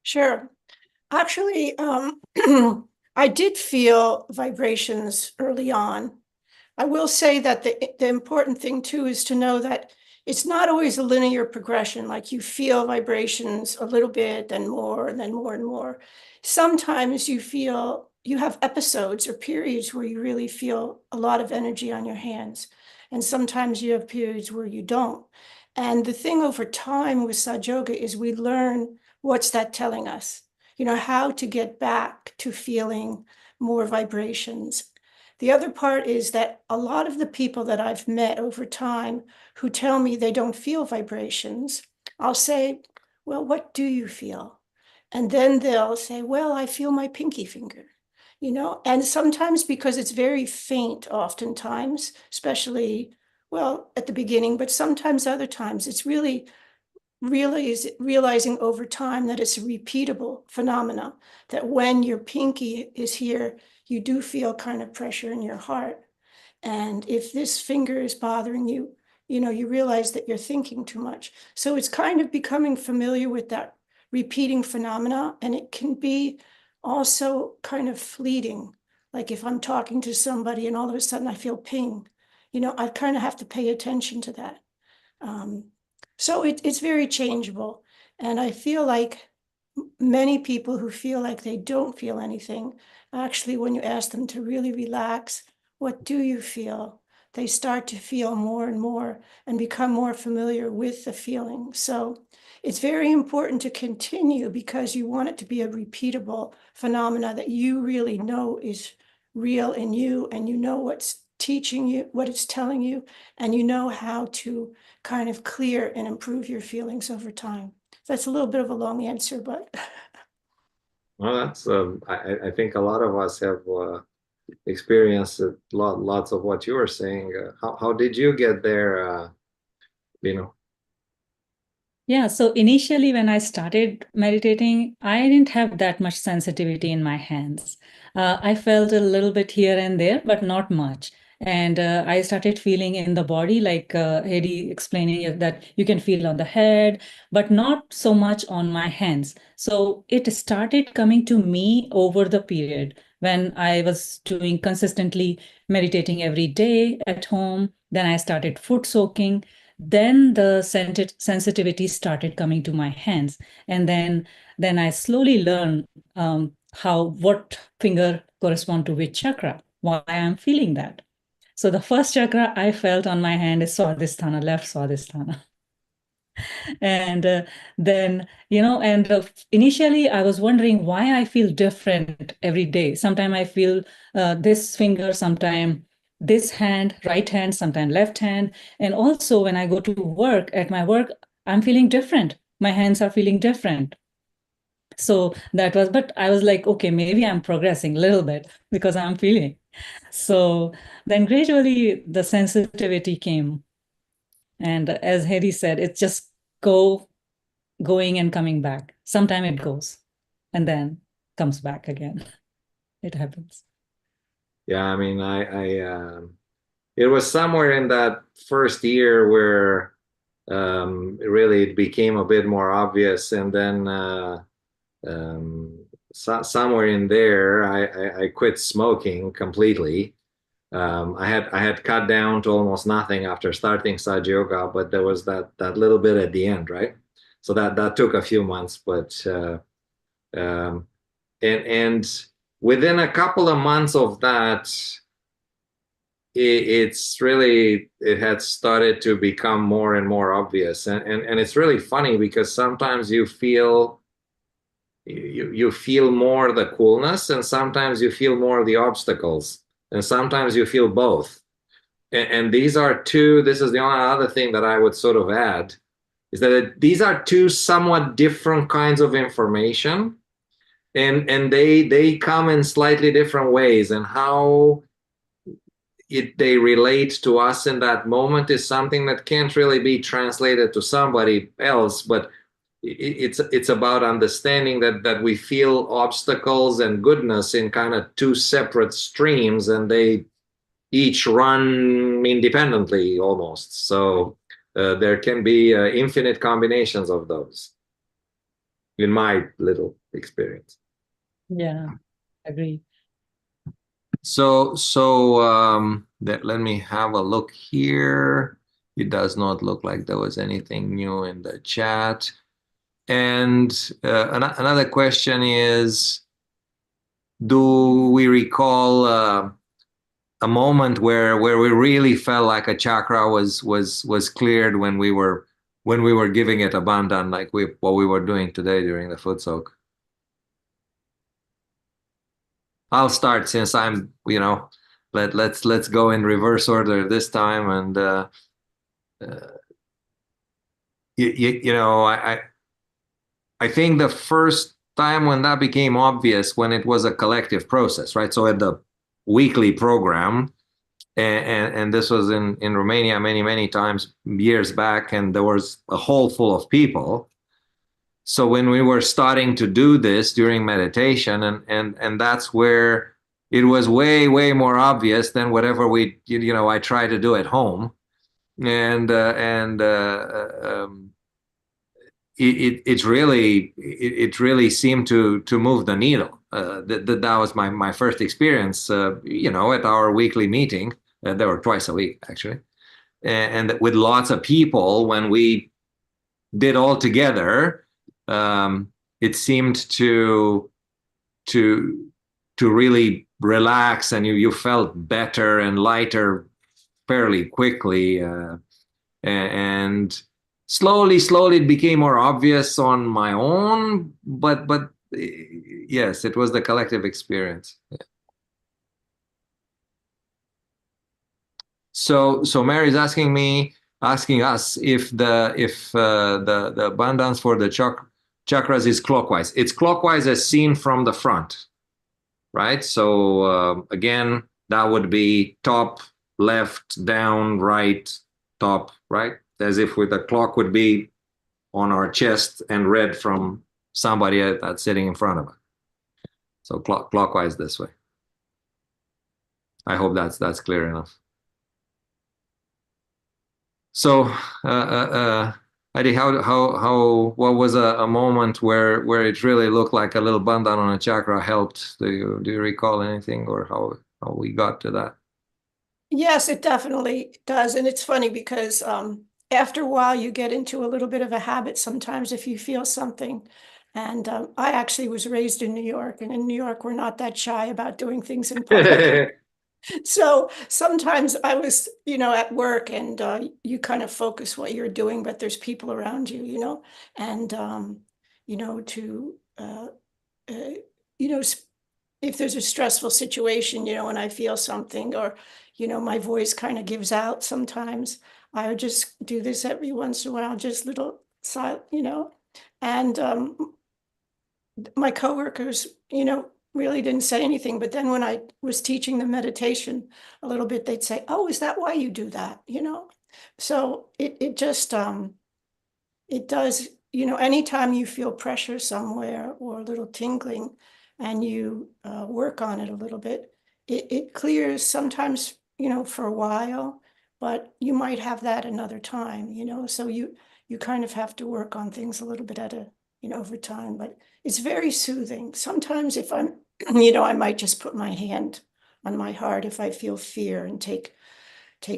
Speaker 3: Sure. Actually, I did feel vibrations early on. I will say that the important thing too is to know that it's not always a linear progression, like you feel vibrations a little bit, then more, and then more and more. Sometimes you have episodes or periods where you really feel a lot of energy on your hands. And sometimes you have periods where you don't. And the thing over time with Sahaja Yoga is we learn what's that telling us, how to get back to feeling more vibrations. The other part is that a lot of the people that I've met over time who tell me they don't feel vibrations, I'll say, well, what do you feel? And then they'll say, well, I feel my pinky finger, and sometimes because it's very faint, oftentimes, especially, well, at the beginning, but sometimes other times it's really realizing over time that it's a repeatable phenomena, that when your pinky is here, you do feel kind of pressure in your heart. And if this finger is bothering you, you realize that you're thinking too much. So it's kind of becoming familiar with that repeating phenomena. And it can be also kind of fleeting. Like if I'm talking to somebody and all of a sudden I feel ping, I kind of have to pay attention to that. So it's very changeable. And I feel like many people who feel like they don't feel anything, actually, when you ask them to really relax, what do you feel? They start to feel more and more and become more familiar with the feeling. So it's very important to continue because you want it to be a repeatable phenomena that you really know is real in you, and you know what's teaching you, what it's telling you, and you know how to kind of clear and improve your feelings over time. That's a little bit of a long answer, but
Speaker 1: Well, that's I think a lot of us have experienced lots of what you were saying. How did you get there, Beenu?
Speaker 2: Yeah, so initially when I started meditating, I didn't have that much sensitivity in my hands. I felt a little bit here and there, but not much. And I started feeling in the body, like Heidi explaining that you can feel on the head, but not so much on my hands. So it started coming to me over the period when I was doing consistently meditating every day at home. Then I started foot soaking. Then the sensitivity started coming to my hands, and then I slowly learned what finger correspond to which chakra, why I'm feeling that. So the first chakra I felt on my hand is Swadhisthana, left Swadhisthana. And then, initially I was wondering why I feel different every day. Sometimes I feel this finger, sometimes this hand, right hand, sometimes left hand. And also when I go to work, at my work, I'm feeling different. My hands are feeling different. So that was, but I was like, okay, maybe I'm progressing a little bit because I'm feeling. So then gradually the sensitivity came. And as Heidi said, it's just going and coming back. Sometime it goes and then comes back again. It happens.
Speaker 1: Yeah, I mean, it was somewhere in that first year where really it became a bit more obvious, and then somewhere in there, I quit smoking completely. I had cut down to almost nothing after starting Sahaja Yoga, but there was that little bit at the end, right? So that took a few months, but and within a couple of months of that, it had started to become more and more obvious, and it's really funny because sometimes you feel more the coolness, and sometimes you feel more the obstacles, and sometimes you feel both. And these are two. This is the only other thing that I would sort of add, is that these are two somewhat different kinds of information, and they come in slightly different ways, and how they relate to us in that moment is something that can't really be translated to somebody else. But it's about understanding that we feel obstacles and goodness in kind of two separate streams, and they each run independently almost. So there can be infinite combinations of those, in my little experience.
Speaker 2: Yeah, agree.
Speaker 1: So let me have a look here. It does not look like there was anything new in the chat. And another question is, do we recall a moment where we really felt like a chakra was cleared when we were giving it a bandhan, like what we were doing today during the Footsoak? I'll start, since I'm, let's go in reverse order this time. And I think the first time when that became obvious, when it was a collective process, right? So at the weekly program, and this was in Romania many times years back, and there was a hall full of people. So when we were starting to do this during meditation, and that's where it was way more obvious than whatever I try to do at home. And it really seemed to move the needle. That was my first experience, at our weekly meeting. There were twice a week, actually, and with lots of people. When we did all together, it seemed to really relax, and you felt better and lighter fairly quickly, and slowly it became more obvious on my own, but yes, it was the collective experience. Yeah. So Mary's asking us if the bandhans for the chakras is clockwise. It's clockwise as seen from the front, right? So again, that would be top, left, down, right, top, right? As if the clock would be on our chest and read from somebody that's sitting in front of us. So clockwise this way. I hope that's clear enough. So Heidi, what was a moment where it really looked like a little bandhan on a chakra helped? Do you recall anything, or how we got to that?
Speaker 3: Yes, it definitely does. And it's funny because after a while you get into a little bit of a habit sometimes if you feel something. And I actually was raised in New York, and in New York we're not that shy about doing things in public. So sometimes I was, at work, and you kind of focus what you're doing, but there's people around you, and, to, if there's a stressful situation, and I feel something, or, my voice kind of gives out sometimes, I would just do this every once in a while, just little silent, and my coworkers, really didn't say anything. But then when I was teaching the meditation a little bit, they'd say, "Oh, is that why you do that?" So it just it does, anytime you feel pressure somewhere or a little tingling, and you work on it a little bit, it clears sometimes, for a while, but you might have that another time, so you kind of have to work on things a little bit at a, over time. But it's very soothing. Sometimes if I'm, I might just put my hand on my heart if I feel fear, and take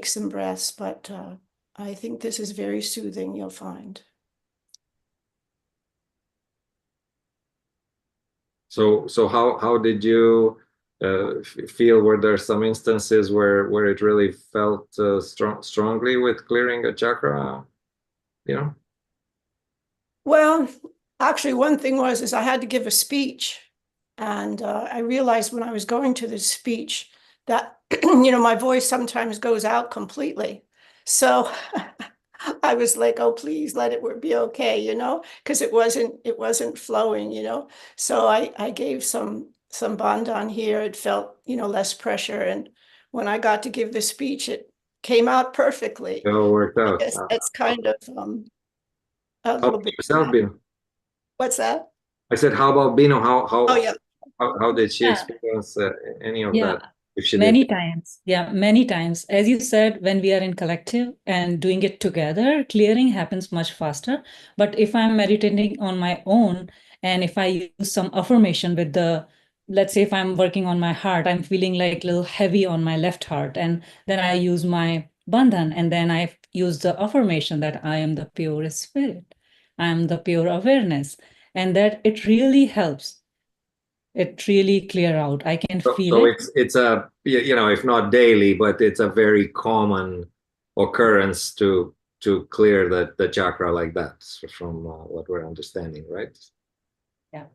Speaker 3: some breaths. But I think this is very soothing, you'll find.
Speaker 1: So how did you feel? Were there some instances where it really felt strongly with clearing a chakra?
Speaker 3: Well, actually, one thing is I had to give a speech, and I realized when I was going to this speech that my voice sometimes goes out completely. So I was like, "Oh, please let it be okay," because it wasn't flowing. So I gave some bandhan here. It felt less pressure, and when I got to give the speech, it came out perfectly.
Speaker 1: It all worked out.
Speaker 3: It's kind of a
Speaker 1: How
Speaker 3: little
Speaker 1: about
Speaker 3: bit.
Speaker 1: yourself, Beenu?
Speaker 3: What's that?
Speaker 1: I said, how about Beenu?
Speaker 3: Oh, yeah.
Speaker 1: How did she
Speaker 2: Yeah.
Speaker 1: experience any of
Speaker 2: Yeah.
Speaker 1: that? If she did.
Speaker 2: Many times. Yeah, many times. As you said, when we are in collective and doing it together, clearing happens much faster. But if I'm meditating on my own, and if I use some affirmation with let's say if I'm working on my heart, I'm feeling like a little heavy on my left heart. And then I use my bandhan, and then I use the affirmation that I am the pure spirit. I am the pure awareness. And that it really helps. It really clear out. I can feel
Speaker 1: So
Speaker 2: it.
Speaker 1: it's a, you know, if not daily, but it's a very common occurrence to clear the chakra like that, from what we're understanding, right?
Speaker 2: Yeah.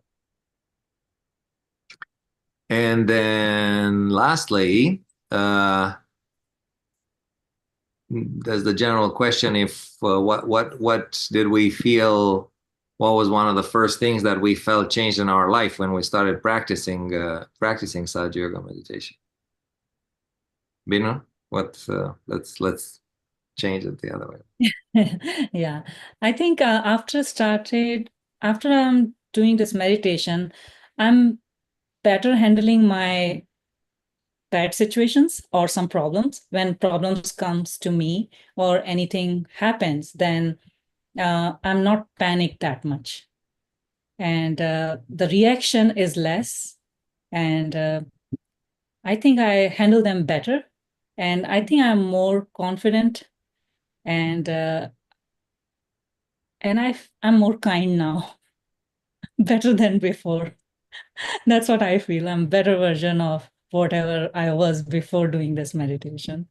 Speaker 1: And then lastly, there's the general question: if what did we feel? What was one of the first things that we felt changed in our life when we started practicing Sahaja Yoga meditation? Binu, let's change it the other way.
Speaker 2: Yeah, I think after I'm doing this meditation, I'm better handling my bad situations or some problems. When problems comes to me or anything happens, then I'm not panicked that much, and the reaction is less, and I think I handle them better, and I think I'm more confident, and I'm more kind now, better than before. That's what I feel. I'm better version of whatever I was before doing this meditation.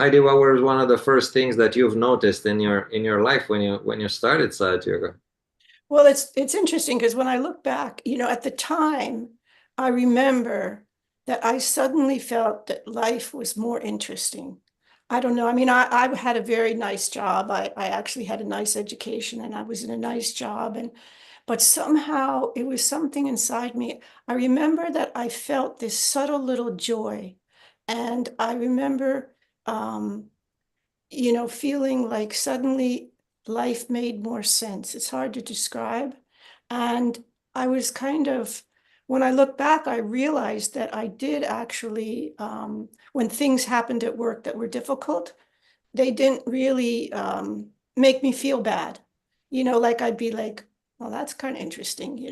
Speaker 1: Heidi, what was one of the first things that you've noticed in your life when you started Sahaja Yoga?
Speaker 3: Well, it's interesting because when I look back, at the time, I remember that I suddenly felt that life was more interesting. I don't know. I mean, I had a very nice job. I actually had a nice education and I was in a nice job. But somehow it was something inside me. I remember that I felt this subtle little joy. And I remember, feeling like suddenly life made more sense. It's hard to describe. And I was when I look back, I realized that I did actually, when things happened at work that were difficult, they didn't really make me feel bad. Like I'd be like, well, that's kind of interesting.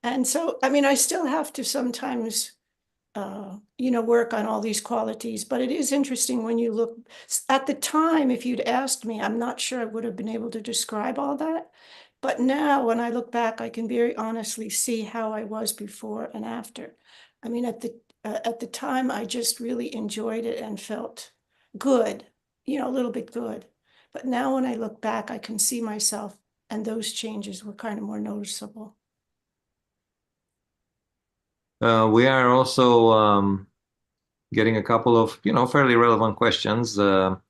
Speaker 3: And so, I mean, I still have to sometimes work on all these qualities. But it is interesting when you look at the time, if you'd asked me, I'm not sure I would have been able to describe all that. But now when I look back, I can very honestly see how I was before and after. I mean, at the time, I just really enjoyed it and felt good, a little bit good. But now when I look back, I can see myself, and those changes were kind of more noticeable.
Speaker 1: We are also getting a couple of fairly relevant questions. Um,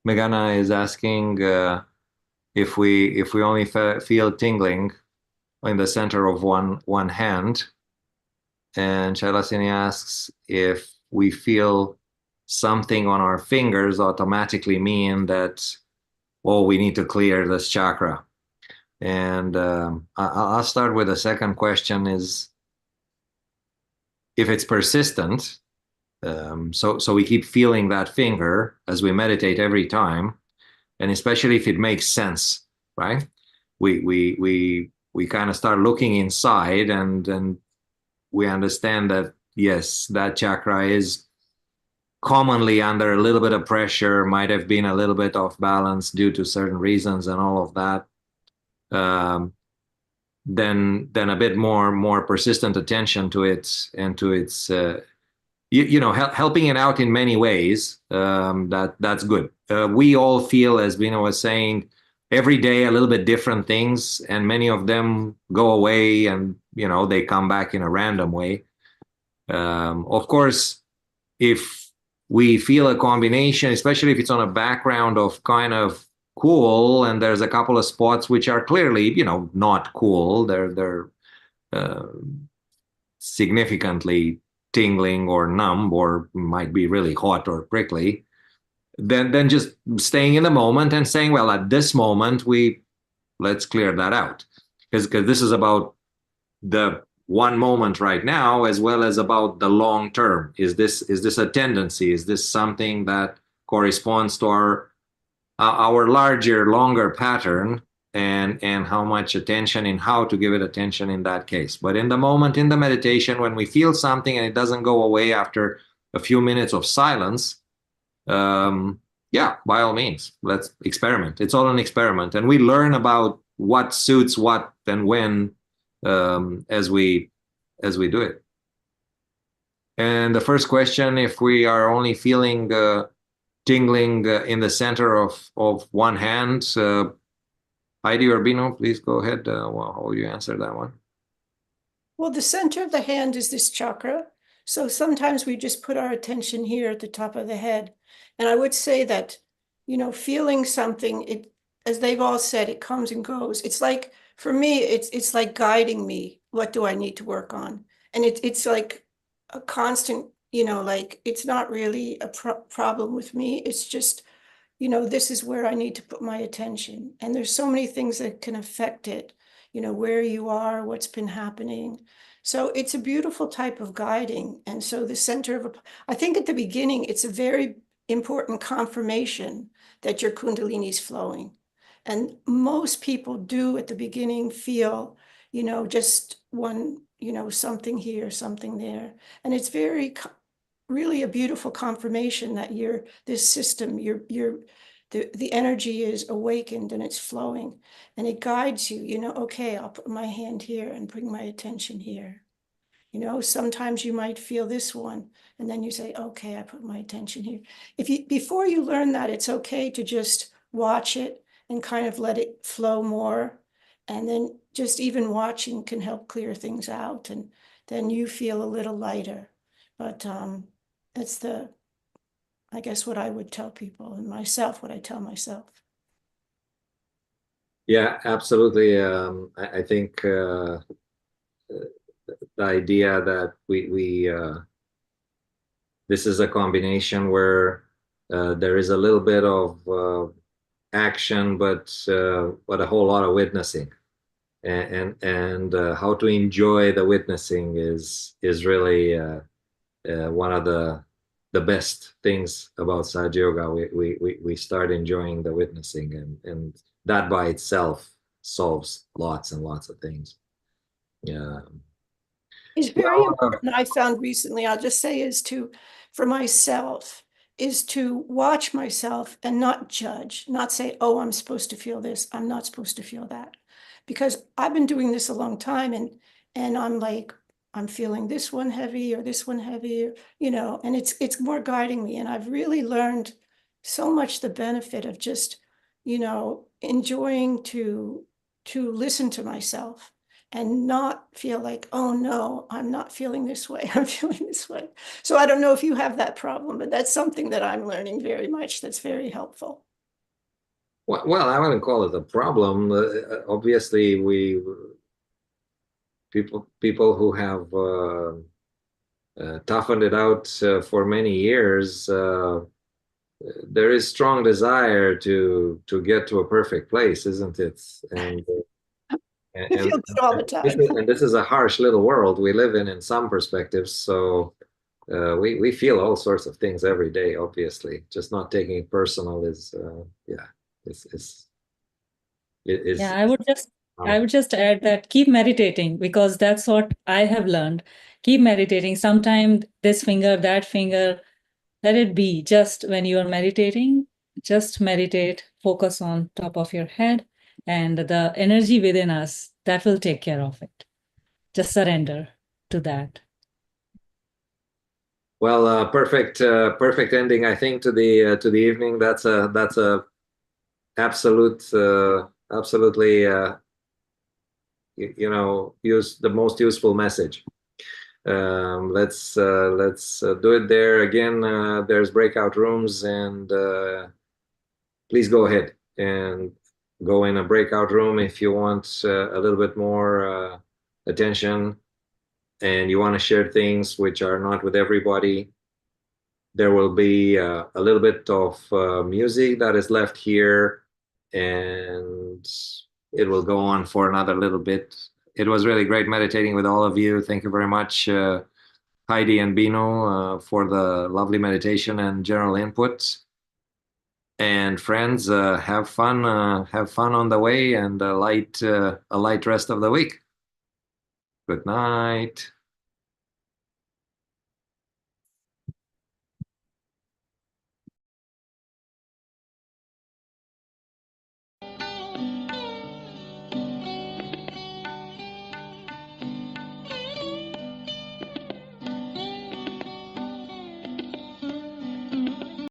Speaker 1: Megana is asking if we only feel tingling in the center of one hand, and Shailasini asks if we feel something on our fingers automatically mean that, oh, we need to clear this chakra. And I'll start with the second question: is if it's persistent, so we keep feeling that finger as we meditate every time, and especially if it makes sense, right? We kind of start looking inside, and we understand that yes, that chakra is commonly under a little bit of pressure, might have been a little bit off balance due to certain reasons and all of that. Then a bit more persistent attention to it and to its helping it out in many ways. That's good. We all feel, as Beenu was saying, every day a little bit different things, and many of them go away, and they come back in a random way. Of course, if we feel a combination, especially if it's on a background of kind of cool, and there's a couple of spots which are clearly not cool, they're significantly tingling or numb, or might be really hot or prickly, then just staying in the moment and saying, well, at this moment, let's clear that out. Because this is about the one moment right now, as well as about the long term. Is this a tendency? Is this something that corresponds to our larger, longer pattern, and how much attention and how to give it attention in that case? But in the moment, in the meditation, when we feel something and it doesn't go away after a few minutes of silence, yeah, by all means, let's experiment. It's all an experiment, and we learn about what suits what and when, as we do it. And the first question, if we are only feeling tingling in the center of one hand, Heidi or Beenu, please go ahead. How will you answer that one?
Speaker 3: Well, the center of the hand is this chakra. So sometimes we just put our attention here at the top of the head. And I would say that, feeling something, as they've all said, it comes and goes. It's like, for me, it's like guiding me. What do I need to work on? And it's like a constant, like it's not really a problem with me. It's just, this is where I need to put my attention. And there's so many things that can affect it, where you are, what's been happening. So it's a beautiful type of guiding. And so the center of, I think at the beginning, it's a very important confirmation that your Kundalini is flowing. And most people do at the beginning feel, just one, something here, something there. And it's really a beautiful confirmation that this system, the energy is awakened and it's flowing, and it guides you, okay, I'll put my hand here and bring my attention here. Sometimes you might feel this one, and then you say, okay, I put my attention here. Before you learn that, it's okay to just watch it and kind of let it flow more. And then just even watching can help clear things out, and then you feel a little lighter. But that's I guess what I would tell people, and myself, what I tell myself.
Speaker 1: Yeah, absolutely. I think the idea that this is a combination where there is a little bit of action, but a whole lot of witnessing, and how to enjoy the witnessing is really one of the best things about Sahaja Yoga. We start enjoying the witnessing, and that by itself solves lots and lots of things. Yeah.
Speaker 3: It's very important, I found recently, I'll just say, for myself, is to watch myself and not judge, not say, oh, I'm supposed to feel this, I'm not supposed to feel that. Because I've been doing this a long time, and I'm like, I'm feeling this one heavy or this one heavy, and it's more guiding me. And I've really learned so much the benefit of just, enjoying to listen to myself and not feel like, oh no, I'm not feeling this way, I'm feeling this way. So I don't know if you have that problem, but that's something that I'm learning very much that's very helpful.
Speaker 1: Well, I wouldn't call it a problem. Obviously, people who have toughened it out for many years, there is strong desire to get to a perfect place, isn't it? And
Speaker 3: I feel good all the time.
Speaker 1: And this is a harsh little world we live in some perspectives. So we feel all sorts of things every day. Obviously, just not taking it personal is
Speaker 2: Yeah, I would just add that keep meditating, because that's what I have learned. Keep meditating. Sometimes this finger, that finger, let it be. Just when you are meditating, just meditate, focus on top of your head, and the energy within us, that will take care of it. Just surrender to that.
Speaker 1: Well, perfect ending, I think, to the evening. That's a absolutely use the most useful message. Let's do it there again. There's breakout rooms, and please go ahead and go in a breakout room if you want a little bit more attention and you want to share things which are not with everybody. There will be a little bit of music that is left here, and it will go on for another little bit. It was really great meditating with all of you. Thank you very much, Heidi and Beenu, for the lovely meditation and general inputs. And friends, have fun on the way, and a light rest of the week. Good night.